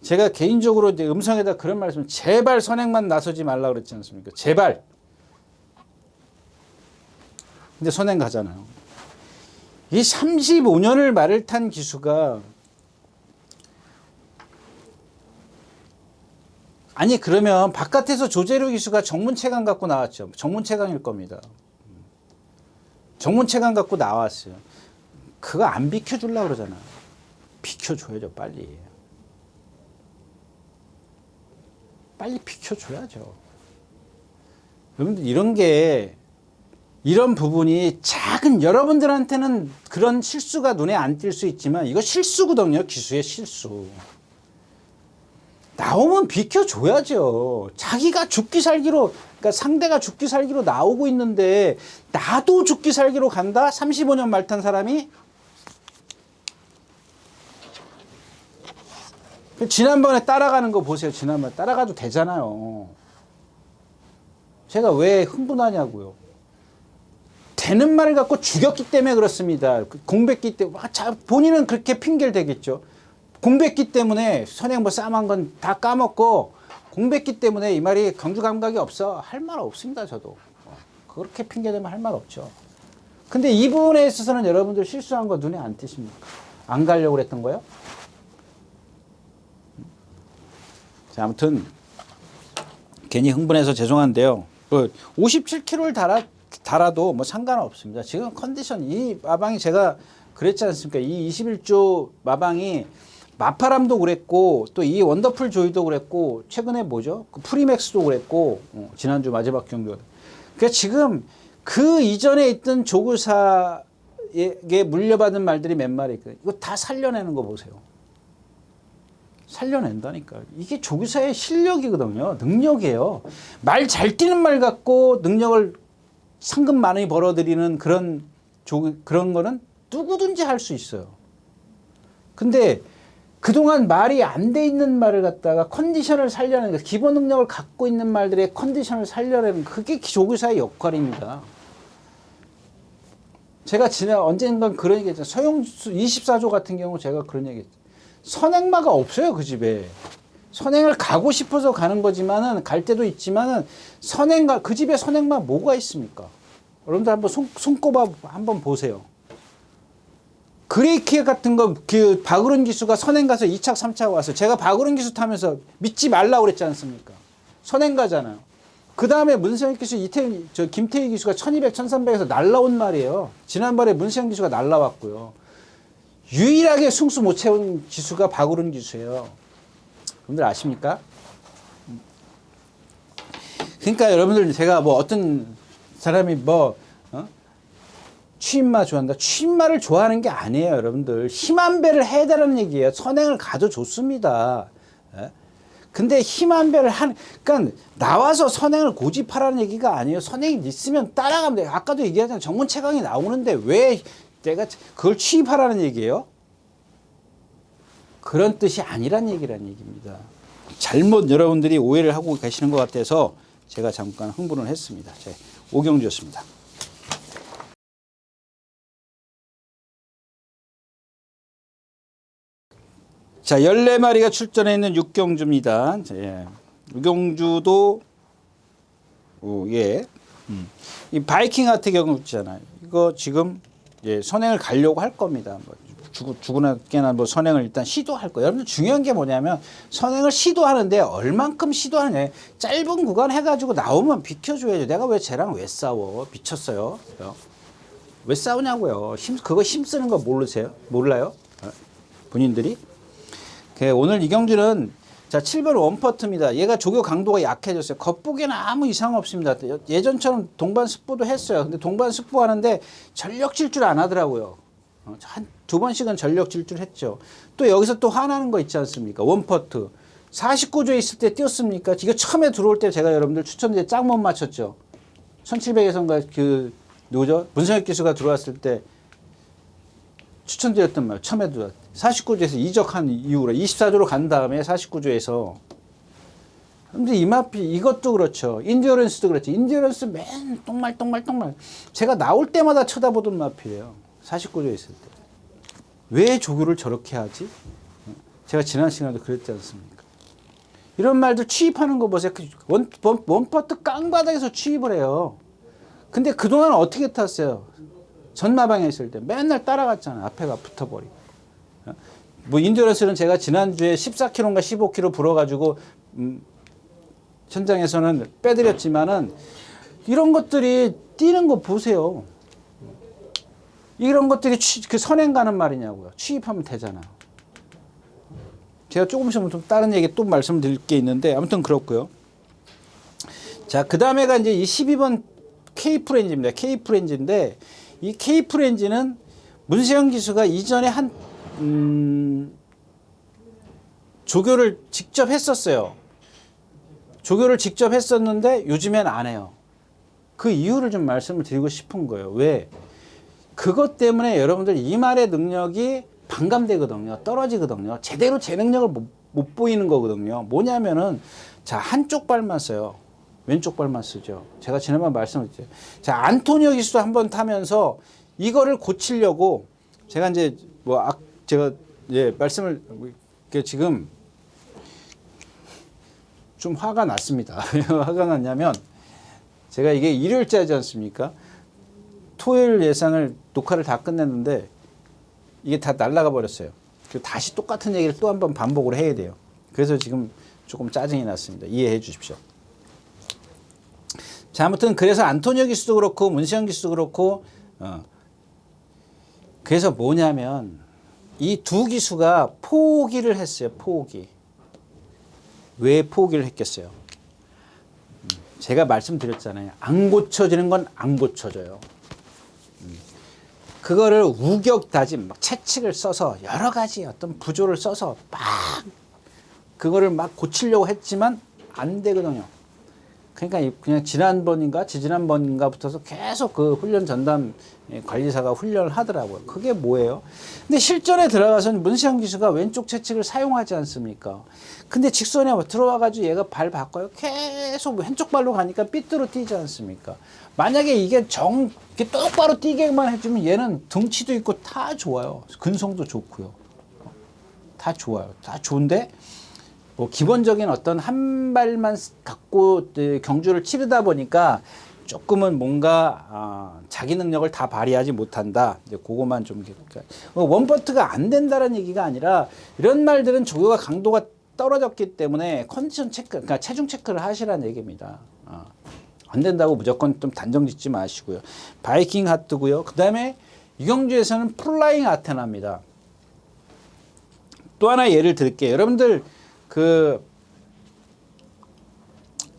제가 개인적으로 이제 음성에다 그런 말씀, 제발 선행만 나서지 말라고 그랬지 않습니까? 제발. 근데 선행 가잖아요. 이 35년을 말을 탄 기수가 아니 그러면 바깥에서 조재료 기수가 정문체강 갖고 나왔죠. 정문체강일 겁니다. 정문체강 갖고 나왔어요. 그거 안 비켜주려고 그러잖아. 비켜줘야죠. 빨리 비켜줘야죠. 여러분들 이런 부분이 작은 여러분들한테는 그런 실수가 눈에 안 띌 수 있지만 이거 실수거든요. 기수의 실수. 나오면 비켜줘야죠. 자기가 죽기 살기로, 그러니까 상대가 죽기 살기로 나오고 있는데 나도 죽기 살기로 간다? 35년 말 탄 사람이? 지난번에 따라가는 거 보세요. 지난번에 따라가도 되잖아요. 제가 왜 흥분하냐고요. 되는 말을 갖고 죽였기 때문에 그렇습니다. 공백기 때문에. 본인은 그렇게 핑계를 대겠죠. 공백기 때문에 선행 뭐 싸움한 건 다 까먹고 공백기 때문에 이 말이 경주 감각이 없어. 할 말 없습니다. 저도. 그렇게 핑계대면 할 말 없죠. 근데 이 부분에 있어서는 여러분들 실수한 거 눈에 안 띄십니까? 안 가려고 그랬던 거예요? 자, 아무튼 괜히 흥분해서 죄송한데요. 57km를 달아도 뭐 상관없습니다. 지금 컨디션 이 마방이 제가 그랬지 않습니까? 이 21조 마방이 마파람도 그랬고 또 이 원더풀 조이도 그랬고 최근에 뭐죠? 그 프리맥스도 그랬고 지난주 마지막 경기가. 그러니까 지금 그 이전에 있던 조교사에게 물려받은 말들이 몇 마리 있거든요. 이거 다 살려내는 거 보세요. 살려낸다니까. 이게 조교사의 실력이거든요. 능력이에요. 말 잘 뛰는 말 갖고 능력을 상금 많이 벌어들이는 그런 거는 누구든지 할 수 있어요. 근데 그동안 말이 안 돼 있는 말을 갖다가 컨디션을 살려내는 거, 기본 능력을 갖고 있는 말들의 컨디션을 살려내는 그게 조교사의 역할입니다. 제가 언젠간 그런 얘기 했잖아요. 서용수 24조 같은 경우 제가 그런 얘기 했죠. 선행마가 없어요, 그 집에. 선행을 가고 싶어서 가는 거지만은, 갈 때도 있지만은, 그 집에 선행마 뭐가 있습니까? 여러분들 한번 손꼽아 한번 보세요. 그레이키아 같은 거, 박으론 기수가 선행 가서 2차, 3차 왔어요. 제가 박으론 기수 타면서 믿지 말라고 그랬지 않습니까? 선행 가잖아요. 그 다음에 문세영 기수, 김태희 기수가 1200, 1300에서 날라온 말이에요. 지난번에 문세영 기수가 날라왔고요. 유일하게 승수 못 채운 기수가 박으론 기수예요. 여러분들 아십니까? 그러니까 여러분들 제가 뭐 어떤 사람이 취임마 좋아한다. 취임마를 좋아하는 게 아니에요, 여러분들. 힘 한 배를 해달라는 얘기예요. 선행을 가져줬습니다. 근데 힘 한 배를 그러니까 나와서 선행을 고집하라는 얘기가 아니에요. 선행이 있으면 따라가면 돼요. 아까도 얘기하잖아요. 정문 채강이 나오는데 왜 내가 그걸 취입하라는 얘기예요? 그런 뜻이 아니란 얘기란 얘기입니다. 잘못 여러분들이 오해를 하고 계시는 것 같아서 제가 잠깐 흥분을 했습니다. 오경주였습니다. 자, 14마리가 출전해 있는 육경주입니다. 육경주도, 이 바이킹 같은 경우 있잖아요. 이거 지금, 선행을 가려고 할 겁니다. 죽으나 깨나 선행을 일단 시도할 거예요. 여러분들 중요한 게 뭐냐면, 선행을 시도하는데 얼만큼 시도하느냐. 짧은 구간 해가지고 나오면 비켜줘야죠. 내가 왜 쟤랑 왜 싸워? 미쳤어요. 왜 싸우냐고요. 그거 힘쓰는 거 모르세요? 몰라요? 본인들이? 오늘 이경주는 7번 원퍼트입니다. 얘가 조교 강도가 약해졌어요. 겉보기에는 아무 이상 없습니다. 예전처럼 동반 스포도 했어요. 근데 동반 스포 하는데 전력 질줄 안 하더라고요. 한 2번씩은 전력 질줄 했죠. 또 여기서 또 화나는 거 있지 않습니까? 원퍼트. 49조에 있을 때 뛰었습니까? 이거 처음에 들어올 때 제가 여러분들 추천드려 짝 못 맞췄죠. 1700에선가 누구죠? 문성혁 기수가 들어왔을 때 추천드렸던 말, 처음에 들어왔 49조에서 이적한 이후로 24조로 간 다음에 49조에서. 근데 이것도 그렇죠. 인디어런스도 그렇죠. 인디어런스 맨 똥말. 제가 나올 때마다 쳐다보던 마피예요. 49조에 있을 때. 왜 조교를 저렇게 하지? 제가 지난 시간에도 그랬지 않습니까? 이런 말들 취입하는 거 보세요. 원퍼트 깡바닥에서 취입을 해요. 근데 그동안 어떻게 탔어요? 전마방에 있을 때 맨날 따라갔잖아요. 앞에가 붙어버리고. 인디어런스는 제가 지난주에 14km인가 15km 불어가지고 현장에서는 빼드렸지만은 이런 것들이 뛰는 거 보세요. 이런 것들이 그 선행 가는 말이냐고요. 취입하면 되잖아요. 제가 조금 있으면 좀 다른 얘기 또 말씀드릴 게 있는데 아무튼 그렇고요. 자, 그 다음에가 이제 이 12번 K프렌즈입니다. K프렌즈인데 이 K프렌즈는 문세영 기수가 이전에 조교를 직접 했었어요. 조교를 직접 했었는데 요즘엔 안 해요. 그 이유를 좀 말씀을 드리고 싶은 거예요. 왜? 그것 때문에 여러분들 이 말의 능력이 반감되거든요. 떨어지거든요. 제대로 제 능력을 못 보이는 거거든요. 뭐냐면은, 자, 한쪽 발만 써요. 왼쪽 발만 쓰죠. 제가 지난번 말씀드렸죠. 자, 안토니오 기수도 한번 타면서 이거를 고치려고 제가 이제 제가 말씀을 지금 좀 화가 났습니다. 왜 화가 났냐면 제가 이게 일요일째지 않습니까? 토요일 예상을 녹화를 다 끝냈는데 이게 다 날아가 버렸어요. 그리고 다시 똑같은 얘기를 또 한 번 반복을 해야 돼요. 그래서 지금 조금 짜증이 났습니다. 이해해 주십시오. 자, 아무튼 그래서 안토니오 기수도 그렇고 문세영 기수도 그렇고 그래서 뭐냐면 이 두 기수가 포기를 했어요. 포기. 왜 포기를 했겠어요? 제가 말씀드렸잖아요. 안 고쳐지는 건 안 고쳐져요. 그거를 우격다짐, 채찍을 써서 여러 가지 어떤 부조를 써서 막 그거를 막 고치려고 했지만 안 되거든요. 그러니까 그냥 지난번인가 지지난번인가부터서 계속 그 훈련 전담 관리사가 훈련을 하더라고요. 그게 뭐예요? 근데 실전에 들어가서는 문시영 기수가 왼쪽 채찍을 사용하지 않습니까? 근데 직선에 들어와가지고 얘가 발 바꿔요. 계속 왼쪽 발로 가니까 삐뚤어 뛰지 않습니까? 만약에 이게 이게 똑바로 뛰게만 해주면 얘는 등치도 있고 다 좋아요. 근성도 좋고요. 다 좋아요. 다 좋은데 뭐 기본적인 어떤 한 발만 갖고 경주를 치르다 보니까 조금은 뭔가 자기 능력을 다 발휘하지 못한다. 이제 그거만 좀 원퍼트가 안 된다는 얘기가 아니라 이런 말들은 조교가 강도가 떨어졌기 때문에 컨디션 체크, 그러니까 체중 체크를 하시라는 얘기입니다. 안 된다고 무조건 좀 단정 짓지 마시고요. 바이킹 하트고요. 그 다음에 이경주에서는 플라잉 아테나입니다. 또 하나 예를 들게요. 여러분들 그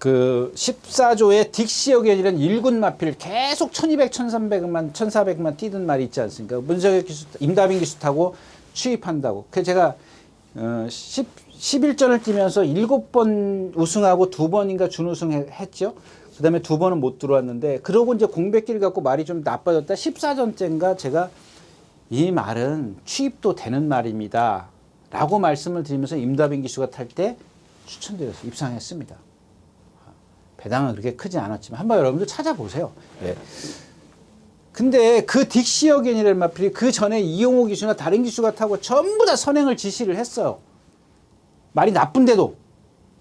14조의 딕시어겐이라는 1군 마필 계속 1200, 1300만, 1400만 뛰던 말이 있지 않습니까? 문석엽 기수, 임다빈 기수 타고 취입한다고. 그래서 제가 11전을 뛰면서 7번 우승하고 2번인가 준우승 했죠. 그 다음에 2번은 못 들어왔는데, 그러고 이제 공백기를 갖고 말이 좀 나빠졌다. 14전째인가 제가 이 말은 취입도 되는 말입니다. 라고 말씀을 드리면서 임다빈 기수가 탈 때 추천드려서 입상했습니다. 배당은 그렇게 크지 않았지만 한번 여러분들 찾아보세요. 예. 근데 그 딕시어겐이라는 마필이 그 전에 이용호 기수나 다른 기수가 타고 전부 다 선행을 지시를 했어요. 말이 나쁜데도.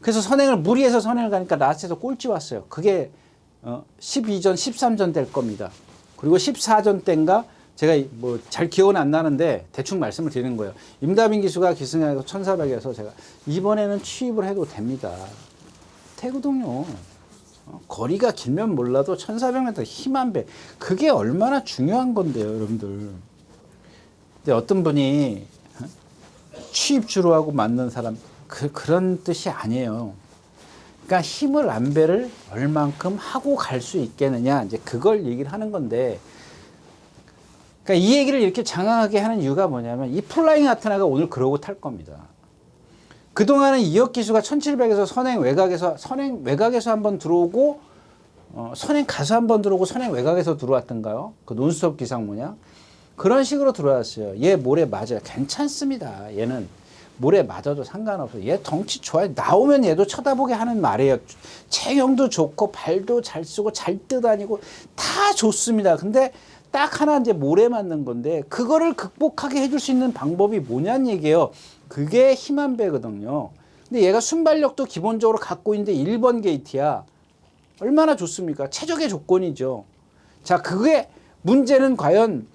그래서 무리해서 선행을 가니까 라스트에서 꼴찌 왔어요. 그게 12전, 13전 될 겁니다. 그리고 14전 때인가 제가 뭐 잘 기억은 안 나는데 대충 말씀을 드리는 거예요. 임다빈 기수가 기승해서 1400에서 제가 이번에는 취입을 해도 됩니다. 되거든요. 거리가 길면 몰라도 1400m 힘 한 배. 그게 얼마나 중요한 건데요, 여러분들. 근데 어떤 분이 취입주로 하고 맞는 사람, 그런 뜻이 아니에요. 그러니까 힘을 안 배를 얼만큼 하고 갈 수 있겠느냐, 이제 그걸 얘기를 하는 건데, 그러니까 이 얘기를 이렇게 장황하게 하는 이유가 뭐냐면 이 플라잉 아테나가 오늘 그러고 탈 겁니다. 그동안은 이혁 기수가 1700에서 선행 외곽에서 한번 들어오고 선행 가서 한번 들어오고 선행 외곽에서 들어왔던가요? 그 논스톱 기상 모양 그런 식으로 들어왔어요. 얘 모래 맞아요. 괜찮습니다. 얘는 모래 맞아도 상관없어요. 얘 덩치 좋아요. 나오면 얘도 쳐다보게 하는 말이에요. 체형도 좋고 발도 잘 쓰고 잘 뛰어다니고 다 좋습니다. 근데 딱 하나 이제 모래 맞는 건데 그거를 극복하게 해줄 수 있는 방법이 뭐냐는 얘기예요. 그게 힘 한 배거든요. 근데 얘가 순발력도 기본적으로 갖고 있는데 1번 게이트야. 얼마나 좋습니까? 최적의 조건이죠. 자, 그게 문제는 과연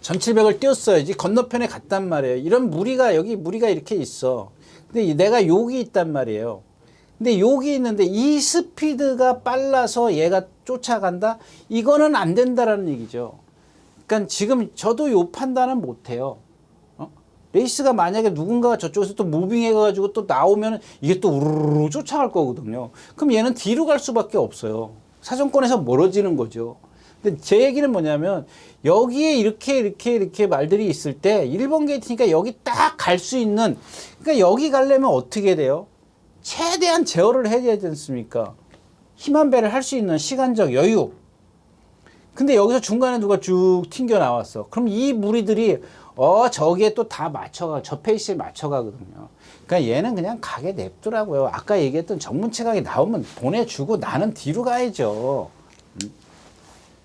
1700을 뛰었어야지 건너편에 갔단 말이에요. 이런 무리가 이렇게 있어. 근데 내가 여기 있단 말이에요. 근데 여기 있는데 이 스피드가 빨라서 얘가 쫓아간다? 이거는 안 된다라는 얘기죠. 그러니까 지금 저도 요 판단은 못 해요. 레이스가 만약에 누군가가 저쪽에서 또 무빙해가지고 또 나오면 이게 또 우르르 쫓아갈 거거든요. 그럼 얘는 뒤로 갈 수밖에 없어요. 사정권에서 멀어지는 거죠. 근데 제 얘기는 뭐냐면 여기에 이렇게 말들이 있을 때 1번 게이트니까 여기 딱 갈 수 있는, 그러니까 여기 가려면 어떻게 돼요? 최대한 제어를 해야 되지 않습니까? 힘 한 배를 할 수 있는 시간적 여유. 근데 여기서 중간에 누가 쭉 튕겨 나왔어. 그럼 이 무리들이 저기에 또 다 저 페이스에 맞춰가거든요. 그러니까 얘는 그냥 가게 냅두라고요. 아까 얘기했던 정문체각이 나오면 보내주고 나는 뒤로 가야죠.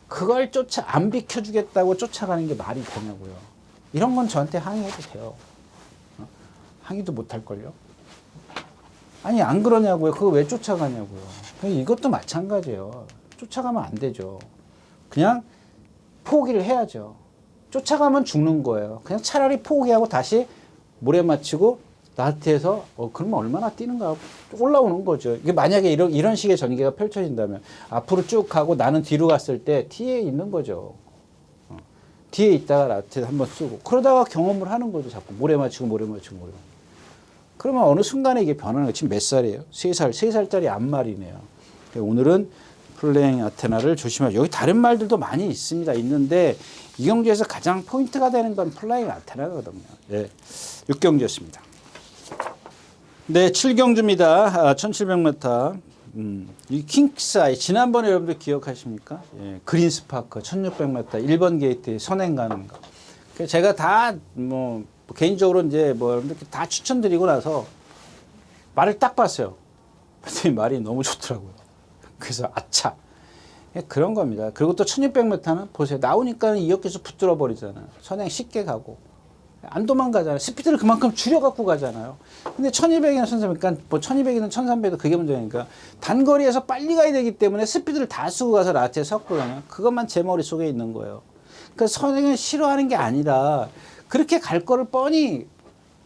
그걸 안 비켜주겠다고 쫓아가는 게 말이 되냐고요. 이런 건 저한테 항의해도 돼요. 항의도 못할걸요. 아니 안 그러냐고요. 그거 왜 쫓아가냐고요. 이것도 마찬가지예요. 쫓아가면 안 되죠. 그냥 포기를 해야죠. 쫓아가면 죽는 거예요. 그냥 차라리 포기하고 다시 모래 맞추고 나트에서 그러면 얼마나 뛰는가 올라오는 거죠. 이게 만약에 이런 식의 전개가 펼쳐진다면 앞으로 쭉 가고 나는 뒤로 갔을 때 뒤에 있는 거죠. 뒤에 있다가 나트에 한번 쓰고 그러다가 경험을 하는 거죠. 자꾸 모래 맞추고. 그러면 어느 순간에 이게 변하는 거예요. 지금 몇 살이에요? 3살짜리 암말이네요. 오늘은 플레잉 아테나를 조심하죠. 여기 다른 말들도 많이 있는데 이 경기에서 가장 포인트가 되는 건 플레잉 아테나거든요. 네, 6경기였습니다. 네, 7경주입니다. 1700m. 이 킹스아이 지난번에 여러분들 기억하십니까? 예, 그린스파크 1600m 1번 게이트 선행 가는 거. 제가 다 뭐 개인적으로 이제 뭐 여러분들 다 추천드리고 나서 말을 딱 봤어요. 그랬더니 말이 너무 좋더라고요. 그래서 아차. 예, 그런 겁니다. 그리고 또 1600m는 보세요. 나오니까 이역에서 붙들어 버리잖아요. 선행 쉽게 가고. 안 도망가잖아요. 스피드를 그만큼 줄여갖고 가잖아요. 근데 1200이나 1300, 그러니까 뭐 1200이나 1300도 그게 문제니까 단거리에서 빨리 가야 되기 때문에 스피드를 다 쓰고 가서 라트에 섰거든요. 그것만 제 머릿속에 있는 거예요. 그러니까 선행을 싫어하는 게 아니라 그렇게 갈 거를 뻔히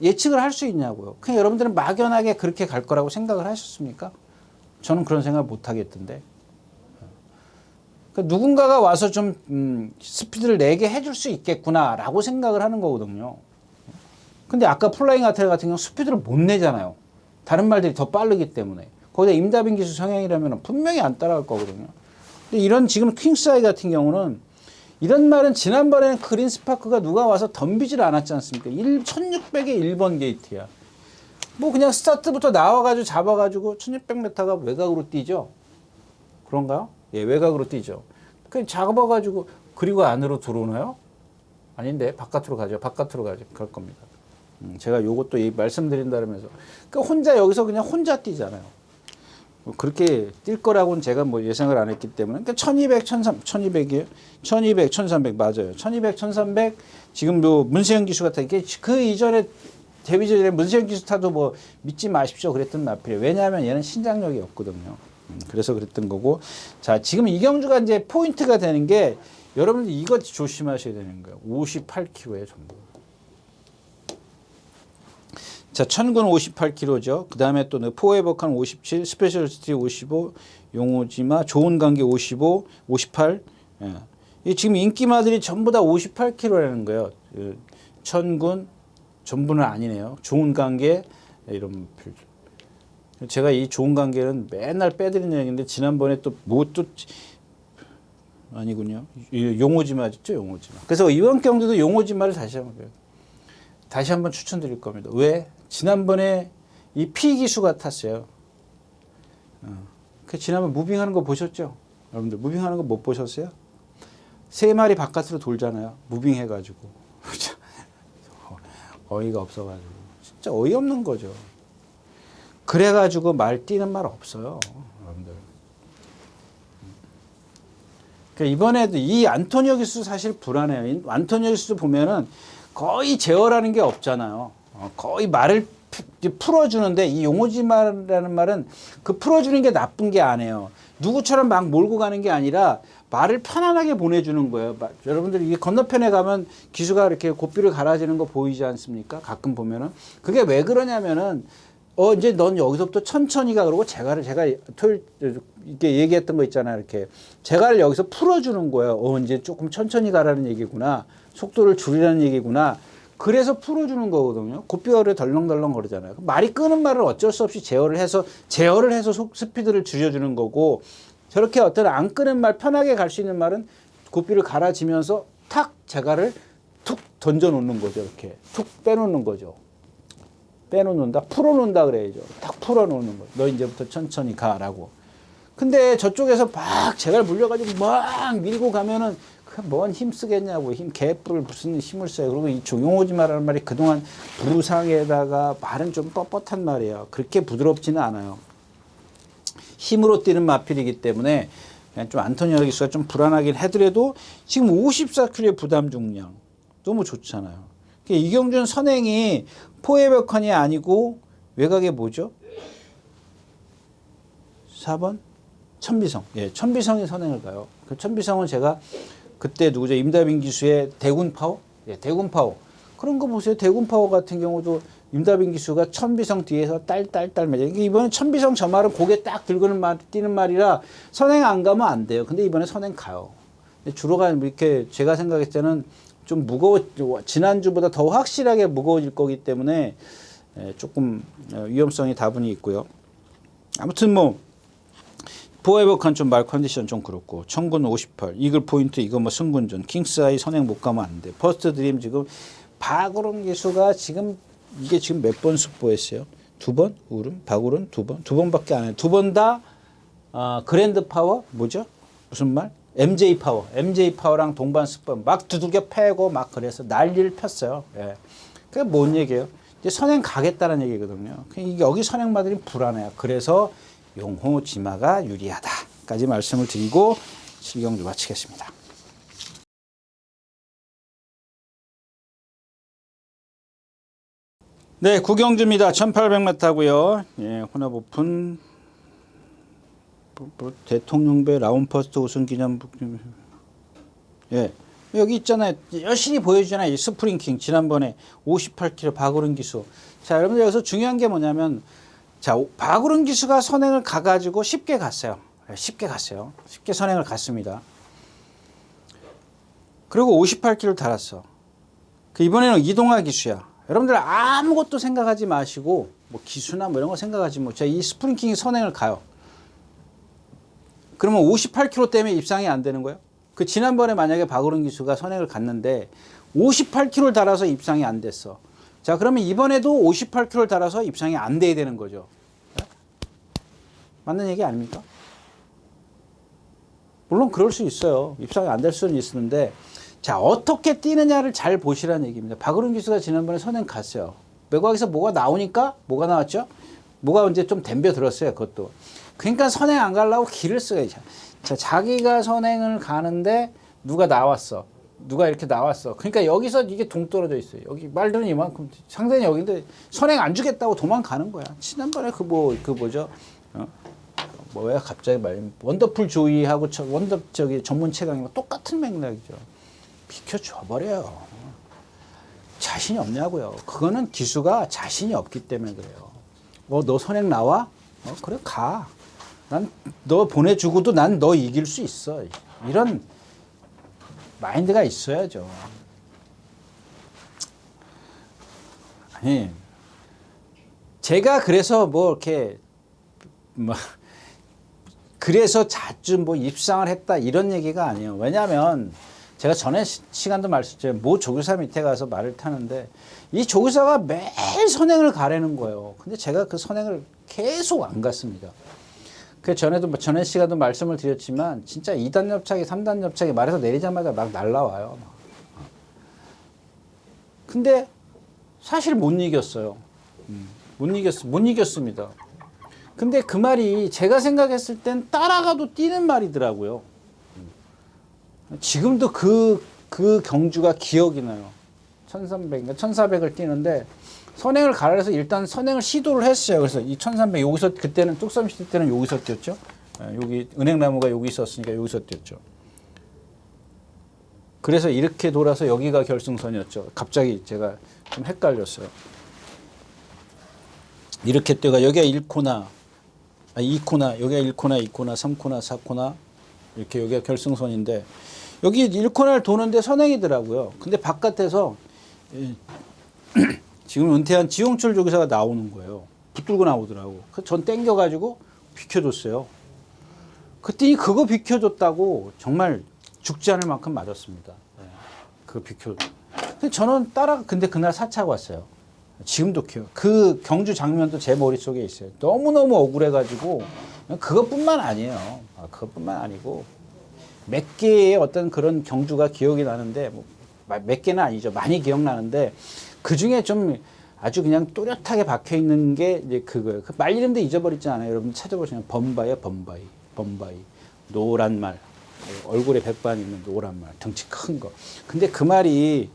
예측을 할 수 있냐고요. 그냥 여러분들은 막연하게 그렇게 갈 거라고 생각을 하셨습니까? 저는 그런 생각을 못 하겠던데. 그러니까 누군가가 와서 좀 스피드를 내게 해줄 수 있겠구나라고 생각을 하는 거거든요. 근데 아까 플라잉 아테네 같은 경우 스피드를 못 내잖아요. 다른 말들이 더 빠르기 때문에. 거기다 임다빈 기수 성향이라면 분명히 안 따라갈 거거든요. 근데 이런 지금 킹스아이 같은 경우는 이런 말은 지난번에는 그린스파크가 누가 와서 덤비질 않았지 않습니까? 1600에 1번 게이트야. 뭐 그냥 스타트부터 나와가지고 잡아가지고 1600m가 외곽으로 뛰죠. 그런가요? 예, 외곽으로 뛰죠. 그 잡아가지고 그리고 안으로 들어오나요? 아닌데 바깥으로 가죠. 바깥으로 가죠. 그럴 겁니다. 제가 요것도 말씀드린다면서 그러니까 혼자 여기서 그냥 혼자 뛰잖아요. 뭐 그렇게 뛸 거라고는 제가 뭐 예상을 안 했기 때문에 그러니까 1200, 1200이에요. 1200, 1300 맞아요. 1200, 1300 지금 뭐 문세영 기수 같은 게 그 이전에 데뷔 전에 문세영 기수 타도 뭐 믿지 마십시오 그랬던 마필이에요. 왜냐하면 얘는 신장력이 없거든요. 그래서 그랬던 거고. 자, 지금 이경주가 이제 포인트가 되는 게 여러분들 이거 조심하셔야 되는 거예요. 58kg에 전부. 자, 천군 58kg죠. 그 다음에 또 포에버칸 57, 스페셜시티 55, 용호지마, 좋은 관계 55, 58. 예. 이 지금 인기마들이 전부 다 58kg라는 거예요. 천군 전부는 아니네요. 좋은 관계 이런 필. 제가 이 좋은 관계는 맨날 빼드리는 얘기인데 지난번에 또 뭐 또 아니군요. 용호지마 있죠, 용호지마. 그래서 이번 경주도 용호지마를 다시 한번 추천드릴 겁니다. 왜? 지난번에 이 피기수가 탔어요. 그 지난번 무빙하는 거 보셨죠? 여러분들 무빙하는 거 못 보셨어요? 3마리 바깥으로 돌잖아요. 무빙해가지고 어이가 없어가지고 진짜 어이없는 거죠. 그래가지고 말 뛰는 말 없어요, 여러분들. 그러니까 이번에도 이 안토니오 기수 사실 불안해요. 안토니오 기수 보면은 거의 제어라는 게 없잖아요. 거의 말을 풀어주는데 이 용호지마라는 말은 그 풀어주는 게 나쁜 게 아니에요. 누구처럼 막 몰고 가는 게 아니라 말을 편안하게 보내주는 거예요. 여러분들 이게 건너편에 가면 기수가 이렇게 고삐를 갈아지는 거 보이지 않습니까? 가끔 보면은 그게 왜 그러냐면은 이제 넌 여기서부터 천천히 가 그러고 제가 토요일 이렇게 얘기했던 거 있잖아요. 이렇게 제가를 여기서 풀어주는 거예요. 이제 조금 천천히 가라는 얘기구나. 속도를 줄이라는 얘기구나. 그래서 풀어주는 거거든요. 고삐어를 덜렁덜렁 거리잖아요. 말이 끄는 말을 어쩔 수 없이 제어를 해서 스피드를 줄여주는 거고 저렇게 어떤 안 끄는 말 편하게 갈 수 있는 말은 고삐를 갈아지면서 탁 제가를 툭 던져 놓는 거죠. 이렇게 툭 빼놓는 거죠. 빼놓는다? 풀어놓는다 그래야죠. 딱 풀어놓는 거. 너 이제부터 천천히 가라고. 근데 저쪽에서 막 제갈 물려가지고 막 밀고 가면은 뭔 힘 쓰겠냐고. 개뿔을 무슨 힘을 써요. 그리고 이 용호지마라는 말이 그동안 부상에다가 말은 좀 뻣뻣한 말이에요. 그렇게 부드럽지는 않아요. 힘으로 뛰는 마필이기 때문에 그냥 좀 안토니오 기수가 좀 불안하긴 하더라도 지금 54kg의 부담 중량 너무 좋잖아요. 이경준 선행이 포에버컨이 아니고 외곽에 뭐죠? 4번? 천비성. 예, 천비성이 선행을 가요. 그 천비성은 제가 그때 누구죠? 임다빈 기수의 대군 파워? 예, 대군 파워. 그런 거 보세요. 대군 파워 같은 경우도 임다빈 기수가 천비성 뒤에서 딸딸딸 매죠. 이번에 천비성 저 말은 고개 딱 들고는 뛰는 말이라 선행 안 가면 안 돼요. 근데 이번에 선행 가요. 주로가 이렇게 제가 생각했을 때는 좀 지난주보다 더 확실하게 무거워질 거기 때문에 조금 위험성이 다분히 있고요. 아무튼 뭐 포에버칸 좀 말 컨디션 좀 그렇고 천군 58 이글 포인트 이거 뭐 승군전 킹스아이 선행 못 가면 안 돼. 퍼스트 드림 지금 박으름 기수가 지금 이게 지금 몇 번 숙보했어요? 두 번? 울음? 박울은 두 번? 두 번밖에 안 해요. 두 번 다 그랜드 파워? 뭐죠? 무슨 말? MJ 파워. MJ 파워랑 동반 스폰 막 두들겨 패고 막 그래서 난리를 폈어요. 예. 그게 뭔 얘기예요? 이제 선행 가겠다는 얘기거든요. 여기 선행 마들이 불안해요. 그래서 용호 지마가 유리하다까지 말씀을 드리고 7경주 마치겠습니다. 네, 9경주입니다. 1800m고요. 예, 혼합 오픈 대통령배 라운퍼스트 우승 기념. 예, 여기 있잖아요. 열심히 보여주잖아요. 이 스프링킹 지난번에 58km 박우른 기수. 자, 여러분들 여기서 중요한 게 뭐냐면, 자, 박우른 기수가 선행을 가가지고 쉽게 갔어요. 쉽게 갔어요. 쉽게 선행을 갔습니다. 그리고 58km 달았어. 이번에는 이동하 기수야. 여러분들 아무것도 생각하지 마시고 뭐 기수나 뭐 이런 거 생각하지 뭐. 자, 이 스프링킹이 선행을 가요. 그러면 58km 때문에 입상이 안 되는 거예요? 그 지난번에 만약에 박우른 기수가 선행을 갔는데 58km를 달아서 입상이 안 됐어. 자, 그러면 이번에도 58km를 달아서 입상이 안 돼야 되는 거죠. 맞는 얘기 아닙니까? 물론 그럴 수 있어요. 입상이 안 될 수는 있는데, 자, 어떻게 뛰느냐를 잘 보시라는 얘기입니다. 박우른 기수가 지난번에 선행 갔어요. 외곽에서 뭐가 나오니까 뭐가 나왔죠? 뭐가 이제 좀 덤벼 들었어요. 그것도. 그러니까 선행 안 가려고 길을 써요. 자, 자기가 선행을 가는데 누가 나왔어. 누가 이렇게 나왔어. 그러니까 여기서 이게 동떨어져 있어요. 여기 말들은 이만큼 상대는 여기인데 선행 안 주겠다고 도망가는 거야. 지난번에 뭐죠? 뭐야 갑자기 원더풀 조이하고 전문 최강이 똑같은 맥락이죠. 비켜줘 버려요. 자신이 없냐고요. 그거는 기수가 자신이 없기 때문에 그래요. 너 선행 나와? 그래 가. 난 너 보내주고도 난 너 이길 수 있어. 이런 마인드가 있어야죠. 아니 제가 그래서 뭐 이렇게 그래서 자주 뭐 입상을 했다 이런 얘기가 아니에요. 왜냐하면 제가 전에 시간도 말씀드렸죠. 모 조교사 밑에 가서 말을 타는데 이 조교사가 매일 선행을 가라는 거예요. 근데 제가 그 선행을 계속 안 갔습니다. 그 전에 시간도 말씀을 드렸지만 진짜 2단 옆차기, 3단 옆차기 말에서 내리자마자 막 날라와요. 근데 사실 못 이겼어요. 못 이겼습니다. 근데 그 말이 제가 생각했을 땐 따라가도 뛰는 말이더라고요. 지금도 그 경주가 기억이 나요. 1300인가 1400을 뛰는데 선행을 가라 해서 일단 선행을 시도를 했어요. 그래서 이 1300 여기서 그때는 뚝섬 시대 때는 여기서 뛰었죠. 여기 은행나무가 여기 있었으니까 여기서 뛰었죠. 그래서 이렇게 돌아서 여기가 결승선이었죠. 갑자기 제가 좀 헷갈렸어요. 이렇게 뛰어가 여기가 1코나 2코나 여기가 1코나 2코나 3코나 4코나 이렇게 여기가 결승선인데 여기 1코너를 도는데 선행이더라고요. 근데 바깥에서 지금 은퇴한 지용철 조교사가 나오는 거예요. 붙들고 나오더라고. 그래서 전 땡겨가지고 비켜줬어요. 그랬더니 그거 비켜줬다고 정말 죽지 않을 만큼 맞았습니다. 그거 비켜. 근데 저는 근데 그날 사차가 왔어요. 지금도 기억. 그 경주 장면도 제 머릿속에 있어요. 너무너무 억울해가지고 그것뿐만 아니에요. 그것뿐만 아니고 몇 개의 어떤 그런 경주가 기억이 나는데 몇 개는 아니죠. 많이 기억나는데 그 중에 좀 아주 그냥 또렷하게 박혀 있는 게 이제 그거예요. 그 말 이름도 잊어버렸잖아요. 여러분 찾아보시면 범바이야, 범바이. 노란 말. 얼굴에 백반 있는 노란 말. 덩치 큰 거. 근데 그 말이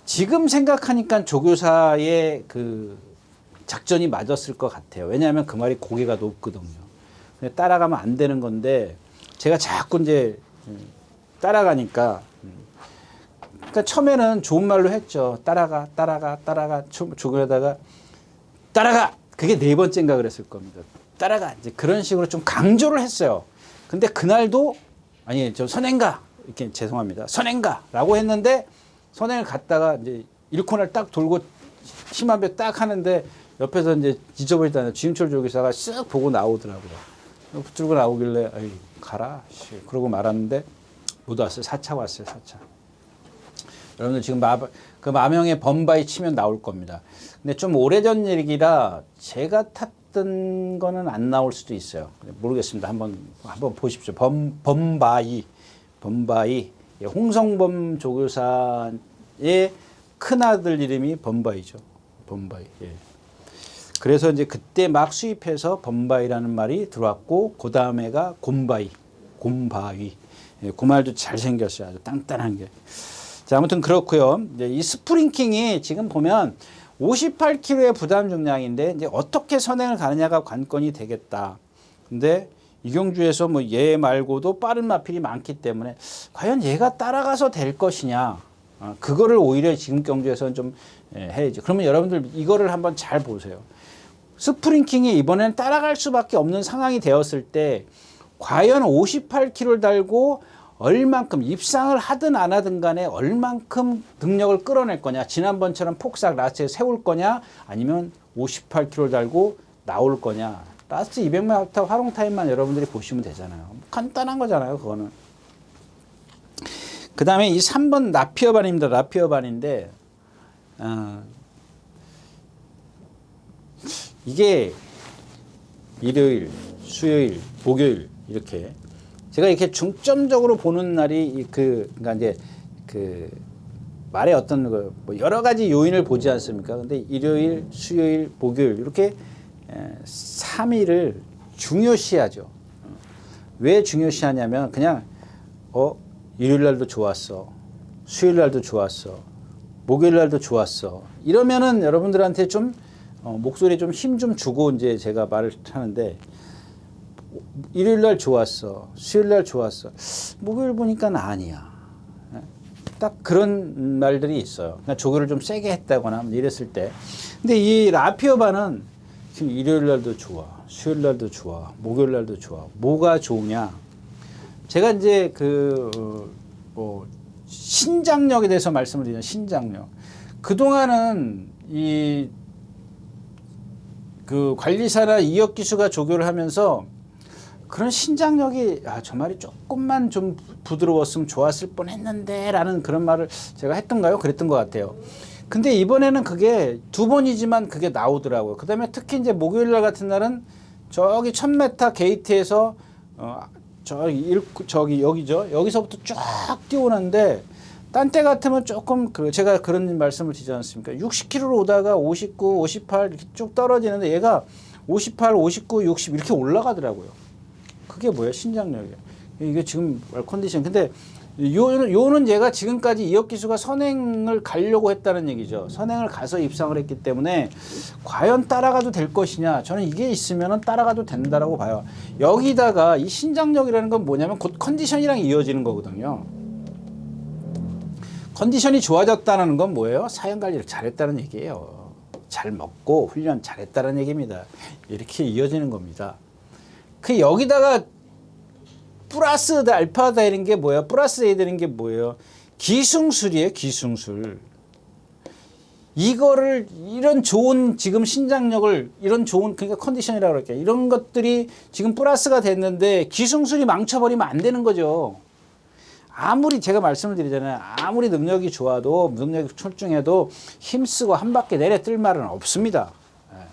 지금 생각하니까 조교사의 그 작전이 맞았을 것 같아요. 왜냐하면 그 말이 고개가 높거든요. 따라가면 안 되는 건데 제가 자꾸 이제 따라가니까 그러니까 처음에는 좋은 말로 했죠. 따라가 조교하다가 따라가 그게 4번째인가 그랬을 겁니다. 따라가 이제 그런 식으로 좀 강조를 했어요. 근데 그날도 아니 저 선행가 이렇게 죄송합니다. 선행가라고 했는데 선행을 갔다가 이제 1코너를 딱 돌고 심한배 딱 하는데 옆에서 이제 잊어버리다가 지윤철 조교사가 쓱 보고 나오더라고요. 붙들고 나오길래 에이 가라 그러고 말았는데 못 왔어요. 4차 왔어요. 4차. 여러분들 지금 그 마명의 범바이 치면 나올 겁니다. 근데 좀 오래전 얘기라 제가 탔던 거는 안 나올 수도 있어요. 모르겠습니다. 한번 보십시오. 범바이. 홍성범 조교사의 큰아들 이름이 범바이죠. 범바이. 예. 그래서 이제 그때 막 수입해서 범바이라는 말이 들어왔고, 그 다음에가 곰바위. 예, 그 말도 잘생겼어요. 아주 단단한 게. 자, 아무튼 그렇고요. 이제 이 스프링킹이 지금 보면 58kg의 부담 중량인데 이제 어떻게 선행을 가느냐가 관건이 되겠다. 근데 이경주에서 뭐 얘 말고도 빠른 마필이 많기 때문에 과연 얘가 따라가서 될 것이냐. 그거를 오히려 지금 경주에서는 좀 해야지. 그러면 여러분들 이거를 한번 잘 보세요. 스프링킹이 이번엔 따라갈 수밖에 없는 상황이 되었을 때 과연 58kg를 달고 얼만큼 입상을 하든 안 하든 간에 얼만큼 능력을 끌어낼 거냐. 지난번처럼 폭삭 라스트에 세울 거냐, 아니면 58kg 달고 나올 거냐. 라스트 200m 활용 타임만 여러분들이 보시면 되잖아요. 간단한 거잖아요, 그거는. 그 다음에 이 3번 라피어반입니다. 라피어반인데 이게 일요일, 수요일, 목요일 이렇게 제가 이렇게 중점적으로 보는 날이 그러니까 이제 그 말의 어떤 뭐 여러 가지 요인을 보지 않습니까? 근데 일요일, 수요일, 목요일 이렇게 3일을 중요시하죠. 왜 중요시하냐면 그냥 일요일 날도 좋았어, 수요일 날도 좋았어, 목요일 날도 좋았어. 이러면은 여러분들한테 좀 목소리에 좀 힘 좀 주고 이제 제가 말을 하는데, 일요일 날 좋았어, 수요일 날 좋았어, 목요일 보니까 아니야. 딱 그런 말들이 있어요. 그러니까 조교를 좀 세게 했다거나 이랬을 때. 근데 이 라피어반은 지금 일요일 날도 좋아, 수요일 날도 좋아, 목요일 날도 좋아. 뭐가 좋으냐? 제가 이제 신장력에 대해서 말씀을 드리면, 신장력. 그동안은 그 관리사나 이역 기수가 조교를 하면서 그런 신장력이 저 말이 조금만 좀 부드러웠으면 좋았을 뻔했는데 라는 그런 말을 제가 했던가요? 그랬던 것 같아요. 근데 이번에는 그게 2번이지만 그게 나오더라고요. 그 다음에 특히 이제 목요일 날 같은 날은 저기 1000m 게이트에서 여기죠. 여기서부터 쫙 뛰어오는데, 딴 때 같으면 조금 제가 그런 말씀을 드리지 않습니까? 60km로 오다가 59, 58 이렇게 쭉 떨어지는데 얘가 58, 59, 60 이렇게 올라가더라고요. 그게 뭐예요? 신장력이에요. 이게 지금 컨디션. 근데 요는 얘가 지금까지 이역 기수가 선행을 가려고 했다는 얘기죠. 선행을 가서 입상을 했기 때문에 과연 따라가도 될 것이냐. 저는 이게 있으면 따라가도 된다라고 봐요. 여기다가 이 신장력이라는 건 뭐냐면 곧 컨디션이랑 이어지는 거거든요. 컨디션이 좋아졌다는 건 뭐예요? 사형 관리를 잘했다는 얘기예요. 잘 먹고 훈련 잘했다는 얘기입니다. 이렇게 이어지는 겁니다. 그 여기다가 플러스 알파다 이런 게 뭐예요? 플러스 해야 되는 게 뭐예요? 기승술이에요, 기승술. 이거를 이런 좋은 지금 신장력을 이런 좋은 그러니까 컨디션이라고 그럴게요. 이런 것들이 지금 플러스가 됐는데 기승술이 망쳐버리면 안 되는 거죠. 아무리 제가 말씀을 드리잖아요. 아무리 능력이 좋아도 능력이 출중해도 힘쓰고 한 바퀴 내려 뜰 말은 없습니다.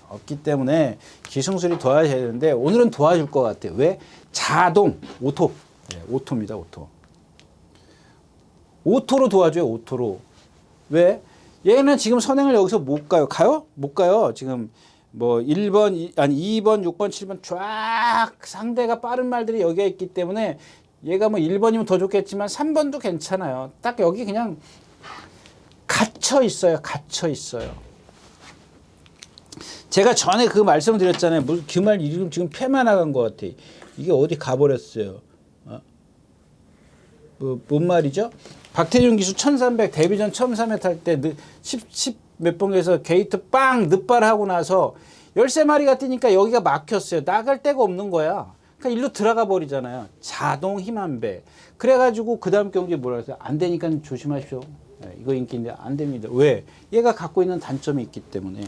없기 때문에 기승술이 도와줘야 되는데 오늘은 도와줄 것 같아요. 왜? 자동, 오토. 오토입니다, 오토. 오토로 도와줘요, 오토로. 왜? 얘는 지금 선행을 여기서 못 가요. 가요? 못 가요. 지금 뭐 1번, 2번, 6번, 7번 쫙 상대가 빠른 말들이 여기에 있기 때문에 얘가 뭐 1번이면 더 좋겠지만 3번도 괜찮아요. 딱 여기 그냥 갇혀 있어요. 갇혀 있어요. 제가 전에 그 말씀을 드렸잖아요. 무슨 그 말 이름 지금 폐만 나간 것 같아. 이게 어디 가버렸어요. 뭔 말이죠? 박태준 기수 1300 데뷔전 1300 탈 때 10 몇 번에서 게이트 빵 늑발하고 나서 13마리가 뛰니까 여기가 막혔어요. 나갈 데가 없는 거야. 그러니까 일로 들어가 버리잖아요. 자동 힘안배. 그래가지고 그 다음 경기에 뭐라 했어요? 안 되니까 조심하십시오. 이거 인기인데 안 됩니다. 왜? 얘가 갖고 있는 단점이 있기 때문에.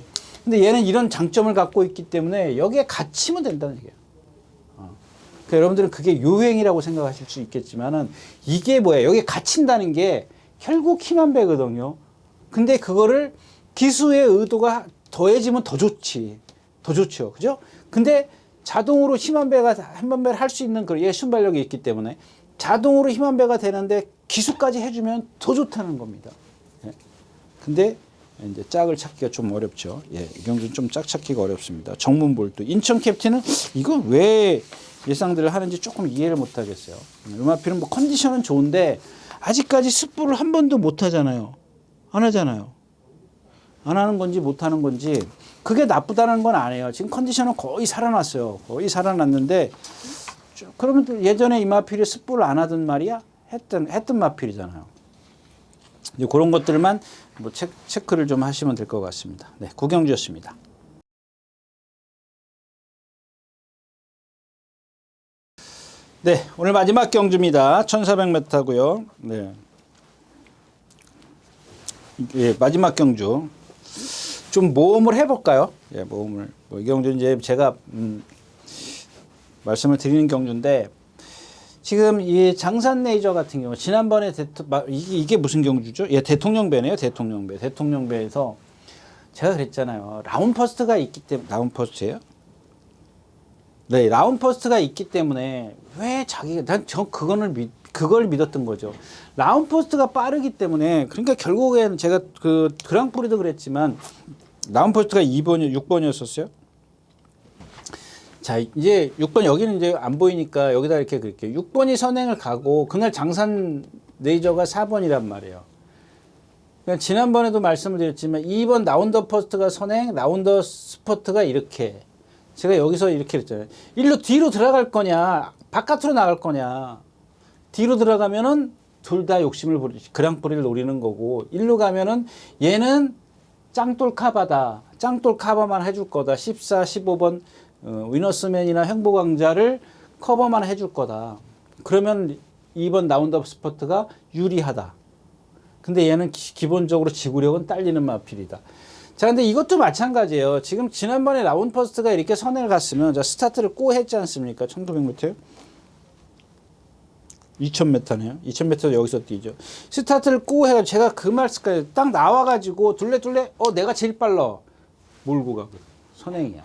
근데 얘는 이런 장점을 갖고 있기 때문에 여기에 갇히면 된다는 얘기예요. 그러니까 여러분들은 그게 요행이라고 생각하실 수 있겠지만은 이게 뭐예요? 여기에 갇힌다는 게 결국 힘한배거든요. 근데 그거를 기수의 의도가 더해지면 더 좋지. 더 좋죠. 그죠? 근데 자동으로 힘한배를 할 수 있는 그런 순발력이 있기 때문에 자동으로 힘한배가 되는데 기수까지 해주면 더 좋다는 겁니다. 예. 근데 이제 짝을 찾기가 좀 어렵죠. 예, 이 경우는 좀 짝 찾기가 어렵습니다. 정문볼트. 인천 캡틴은 이건 왜 예상들을 하는지 조금 이해를 못 하겠어요. 음압필은 뭐 컨디션은 좋은데 아직까지 습부를 한 번도 못 하잖아요. 안 하잖아요. 안 하는 건지 못 하는 건지 그게 나쁘다는 건 아니에요. 지금 컨디션은 거의 살아났어요. 거의 살아났는데 그러면 예전에 이마필이 습부를 안 하던 말이야? 했던 마필이잖아요. 이제 그런 것들만 뭐 체크를 좀 하시면 될 것 같습니다. 네, 구경주였습니다. 네, 오늘 마지막 경주입니다. 1400m고요. 네. 예, 마지막 경주. 좀 모험을 해볼까요? 예, 모험을. 이 경주 이제 제가 말씀을 드리는 경주인데 지금 이 장산 레이저 같은 경우 지난번에 이게 무슨 경주죠? 예, 대통령배네요. 대통령배. 대통령배에서 제가 그랬잖아요. 라운퍼스트가 있기 때문에 라운퍼스트예요? 네, 라운퍼스트가 있기 때문에 왜 자기가 그걸 믿었던 거죠. 라운퍼스트가 빠르기 때문에 그러니까 결국에는 제가 그 그랑프리도 그랬지만 라운퍼스트가 6번이었었어요. 자, 이제 6번 여기는 이제 안 보이니까 여기다 이렇게 그릴게요. 6번이 선행을 가고 그날 장산 레이저가 4번이란 말이에요. 그러니까 지난번에도 말씀을 드렸지만 2번 라운더 퍼스트가 선행, 라운더 스퍼트가 이렇게. 제가 여기서 이렇게 했잖아요. 일로 뒤로 들어갈 거냐, 바깥으로 나갈 거냐. 뒤로 들어가면은 둘 다 욕심을 부리지. 그랑프리를 노리는 거고, 일로 가면은 얘는 짱돌 카바다. 짱돌 카바만 해줄 거다. 14, 15번 위너스맨이나 행복왕자를 커버만 해줄 거다. 그러면 2번 라운더 스퍼트가 유리하다. 근데 얘는 기본적으로 지구력은 딸리는 마필이다. 자, 근데 이것도 마찬가지예요. 지금 지난번에 라운퍼스트가 이렇게 선행을 갔으면, 자, 스타트를 꼬 했지 않습니까? 1900m? 2000m네요. 2000m도 여기서 뛰죠. 스타트를 꼬 해가지고, 제가 그 말씀까지 딱 나와가지고, 둘레, 내가 제일 빨라. 몰고 가고. 선행이야.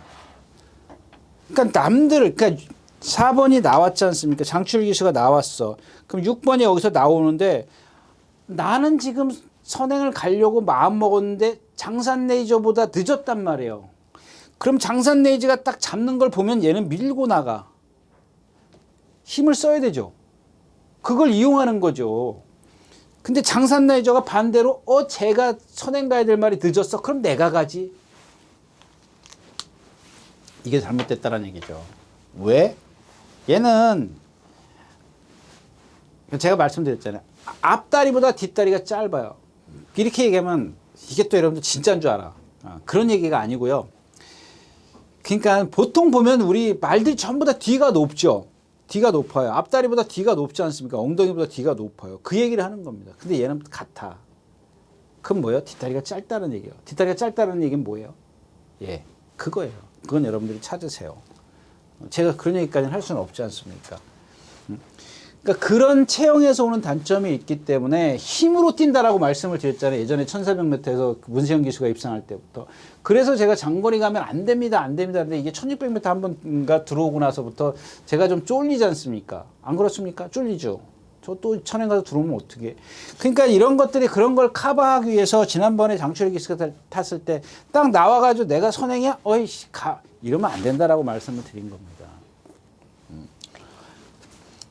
그러니까 그러니까 4번이 나왔지 않습니까? 장출 기수가 나왔어. 그럼 6번이 여기서 나오는데, 나는 지금 선행을 가려고 마음 먹었는데, 장산 레이저보다 늦었단 말이에요. 그럼 장산 레이저가 딱 잡는 걸 보면 얘는 밀고 나가. 힘을 써야 되죠. 그걸 이용하는 거죠. 근데 장산 레이저가 반대로 제가 선행 가야 될 말이 늦었어. 그럼 내가 가지. 이게 잘못됐다는 얘기죠. 왜? 얘는 제가 말씀드렸잖아요. 앞다리보다 뒷다리가 짧아요. 이렇게 얘기하면 이게 또 여러분들 진짜인 줄 알아. 그런 얘기가 아니고요. 그러니까 보통 보면 우리 말들이 전부 다 뒤가 높죠. 뒤가 높아요. 앞다리보다 뒤가 높지 않습니까? 엉덩이보다 뒤가 높아요. 그 얘기를 하는 겁니다. 근데 얘는 같아. 그건 뭐예요? 뒷다리가 짧다는 얘기예요. 뒷다리가 짧다는 얘기는 뭐예요? 예, 그거예요. 그건 여러분들이 찾으세요. 제가 그런 얘기까지는 할 수는 없지 않습니까? 그러니까 그런 체형에서 오는 단점이 있기 때문에 힘으로 뛴다라고 말씀을 드렸잖아요. 예전에 1400m에서 문세영 기수가 입상할 때부터. 그래서 제가 장거리 가면 안 됩니다. 근데 이게 1600m 한 번가 들어오고 나서부터 제가 좀 쫄리지 않습니까? 안 그렇습니까? 쫄리죠. 저 또 천행 가서 들어오면 어떻게? 그러니까 이런 것들이 그런 걸 커버하기 위해서 지난번에 장철 기수가 탔을 때 딱 나와가지고 내가 선행이야? 어이씨, 가. 이러면 안 된다라고 말씀을 드린 겁니다.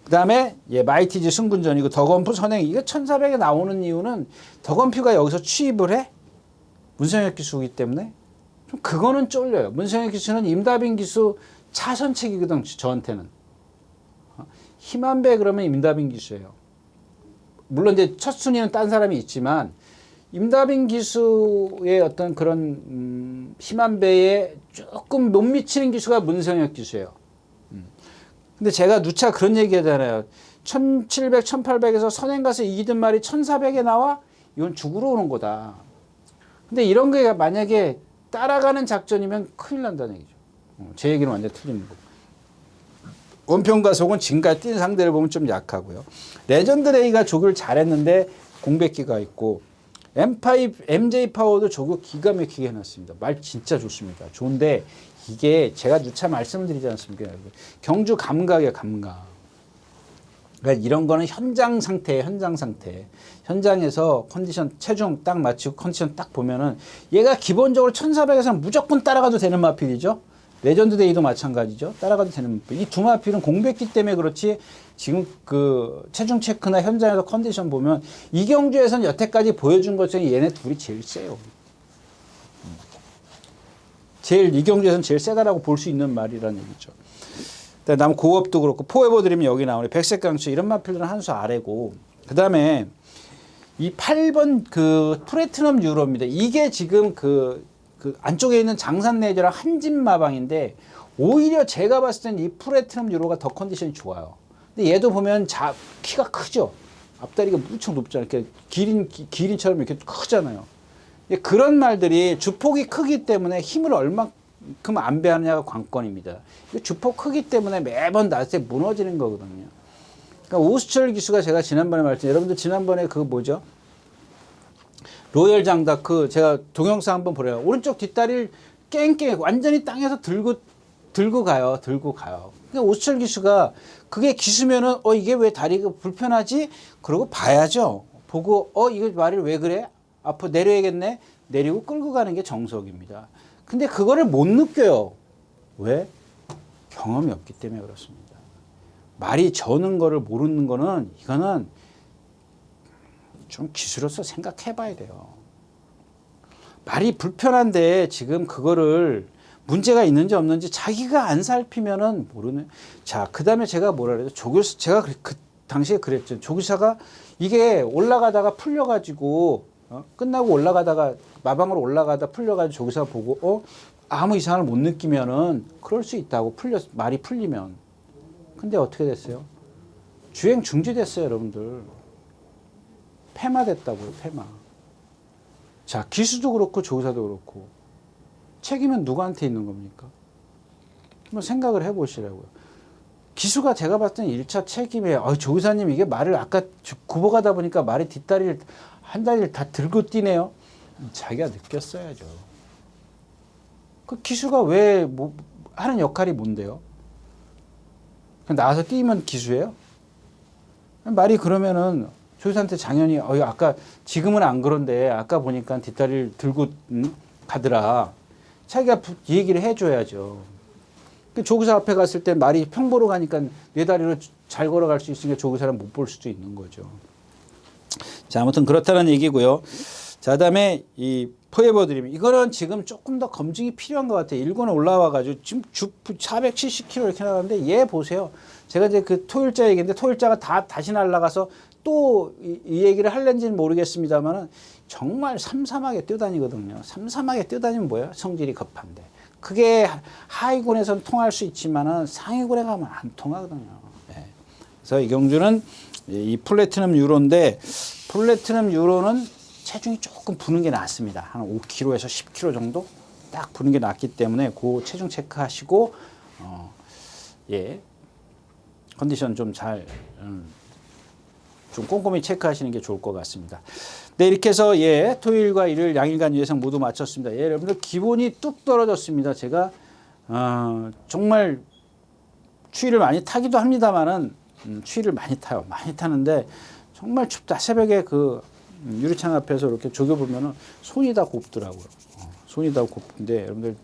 그 다음에 마이티즈 승분전이고 더건프 선행. 이거 1400에 나오는 이유는 더건프가 여기서 취입을 해? 문성혁 기수이기 때문에 좀 그거는 쫄려요. 문성혁 기수는 임다빈 기수 차선책이거든. 저한테는. 힘한배 그러면 임다빈 기수예요. 물론 이제 첫 순위는 딴 사람이 있지만 임다빈 기수의 어떤 그런 힘한배에 조금 못 미치는 기수가 문성혁 기수예요. 근데 제가 누차 그런 얘기 하잖아요. 1700, 1800에서 선행 가서 이기던 말이 1400에 나와? 이건 죽으러 오는 거다. 근데 이런 게 만약에 따라가는 작전이면 큰일 난다는 얘기죠. 제 얘기는 완전 틀린 거고. 원평과 속은 지금까지 뛴 상대를 보면 좀 약하고요. 레전드 레이가 조교를 잘했는데 공백기가 있고 M5, MJ 파워도 저거 기가 막히게 해놨습니다. 말 진짜 좋습니다. 좋은데 이게 제가 누차 말씀을 드리지 않습니까? 경주 감각이에요, 감각. 그러니까 이런 거는 현장 상태예요, 현장 상태. 현장에서 컨디션, 체중 딱 맞추고 컨디션 딱 보면은 얘가 기본적으로 1400에서는 무조건 따라가도 되는 마필이죠. 레전드 데이도 마찬가지죠. 따라가도 되는 마필. 이 두 마필은 공백기 때문에 그렇지 지금 그 체중 체크나 현장에서 컨디션 보면 이경주에서는 여태까지 보여준 것 중에 얘네 둘이 제일 세요. 제일 이경주에서는 제일 세다라고 볼 수 있는 말이라는 얘기죠. 남 고업도 그렇고 포에버 드림이 여기 나오네. 백색 강추 이런 마필들은 한 수 아래고 그 다음에 이 8번 그 플래티넘 유로입니다. 이게 지금 그 안쪽에 있는 장산네이저랑 한진 마방인데 오히려 제가 봤을 때는 이 플래티넘 유로가 더 컨디션이 좋아요. 근데 얘도 보면 키가 크죠. 앞다리가 무척 높잖아요. 이렇게 기린처럼 이렇게 크잖아요. 그런 말들이 주폭이 크기 때문에 힘을 얼마큼 안배하느냐가 관건입니다. 주폭 크기 때문에 매번 낮에 무너지는 거거든요. 그러니까 오수철 기수가 제가 지난번에 말했잖아요. 여러분들 지난번에 그 뭐죠? 로열 장다크 제가 동영상 한번 보래요. 오른쪽 뒷다리를 깽깽 완전히 땅에서 들고 가요. 그러니까 오수철 기수가 그게 기수면은 이게 왜 다리가 불편하지? 그러고 봐야죠. 보고 이거 말이 왜 그래? 앞으로 내려야겠네. 내리고 끌고 가는 게 정석입니다. 근데 그거를 못 느껴요. 왜? 경험이 없기 때문에 그렇습니다. 말이 저는 거를 모르는 거는 이거는 좀 기수로서 생각해 봐야 돼요. 말이 불편한데 지금 그거를 문제가 있는지 없는지 자기가 안 살피면은 모르네. 자, 그 다음에 제가 뭐라 그래요? 조교사, 제가 그 당시에 그랬죠. 조교사가 이게 올라가다가 풀려가지고, 끝나고 올라가다가, 마방으로 올라가다 풀려가지고 조교사 보고, 아무 이상을 못 느끼면은 그럴 수 있다고 말이 풀리면. 근데 어떻게 됐어요? 주행 중지됐어요, 여러분들. 폐마됐다고요, 폐마. 자, 기수도 그렇고 조교사도 그렇고. 책임은 누구한테 있는 겁니까? 한번 생각을 해보시라고요. 기수가 제가 봤을 때는 1차 책임에, 조교사님 이게 말을 아까 굽어가다 보니까 말이 한 다리를 다 들고 뛰네요. 자기가 느꼈어야죠. 그 기수가 하는 역할이 뭔데요? 그냥 나와서 뛰면 기수예요? 말이 그러면은 조교사한테 당연히, 아까, 지금은 안 그런데, 아까 보니까 뒷다리를 들고 가더라. 자기가 얘기를 해줘야죠. 조교사 앞에 갔을 때 말이 평보로 가니까 네 다리로 잘 걸어갈 수 있으니까 조교사는 못 볼 수도 있는 거죠. 자, 아무튼 그렇다는 얘기고요. 자, 그다음에 이 포에버 드림. 이거는 지금 조금 더 검증이 필요한 것 같아요. 1권에 올라와가지고 지금 470km 이렇게 나가는데 얘 보세요. 제가 이제 그 토일자 얘기인데 토일자가 다시 날아가서 또 이 얘기를 할는지는 모르겠습니다만은 정말 삼삼하게 뛰어다니거든요. 삼삼하게 뛰어다니면 뭐예요? 성질이 급한데. 그게 하위군에서는 통할 수 있지만은 상위군에 가면 안 통하거든요. 네. 그래서 이경주는 이 플래티넘 유로인데 플래티넘 유로는 체중이 조금 부는 게 낫습니다. 한 5kg에서 10kg 정도 딱 부는 게 낫기 때문에 그 체중 체크하시고 컨디션 좀 좀 꼼꼼히 체크하시는 게 좋을 것 같습니다. 네, 이렇게 해서 토요일과 일요일 양일간 예상 모두 마쳤습니다. 여러분들 기본이 뚝 떨어졌습니다. 제가 정말 추위를 많이 타기도 합니다만은 추위를 많이 타요. 많이 타는데 정말 춥다. 새벽에 그 유리창 앞에서 이렇게 조교 보면은 손이 다 곱더라고요. 손이 다 곱는데 여러분들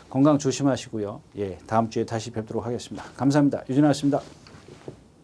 건강 조심하시고요. 다음 주에 다시 뵙도록 하겠습니다. 감사합니다. 유진아였습니다.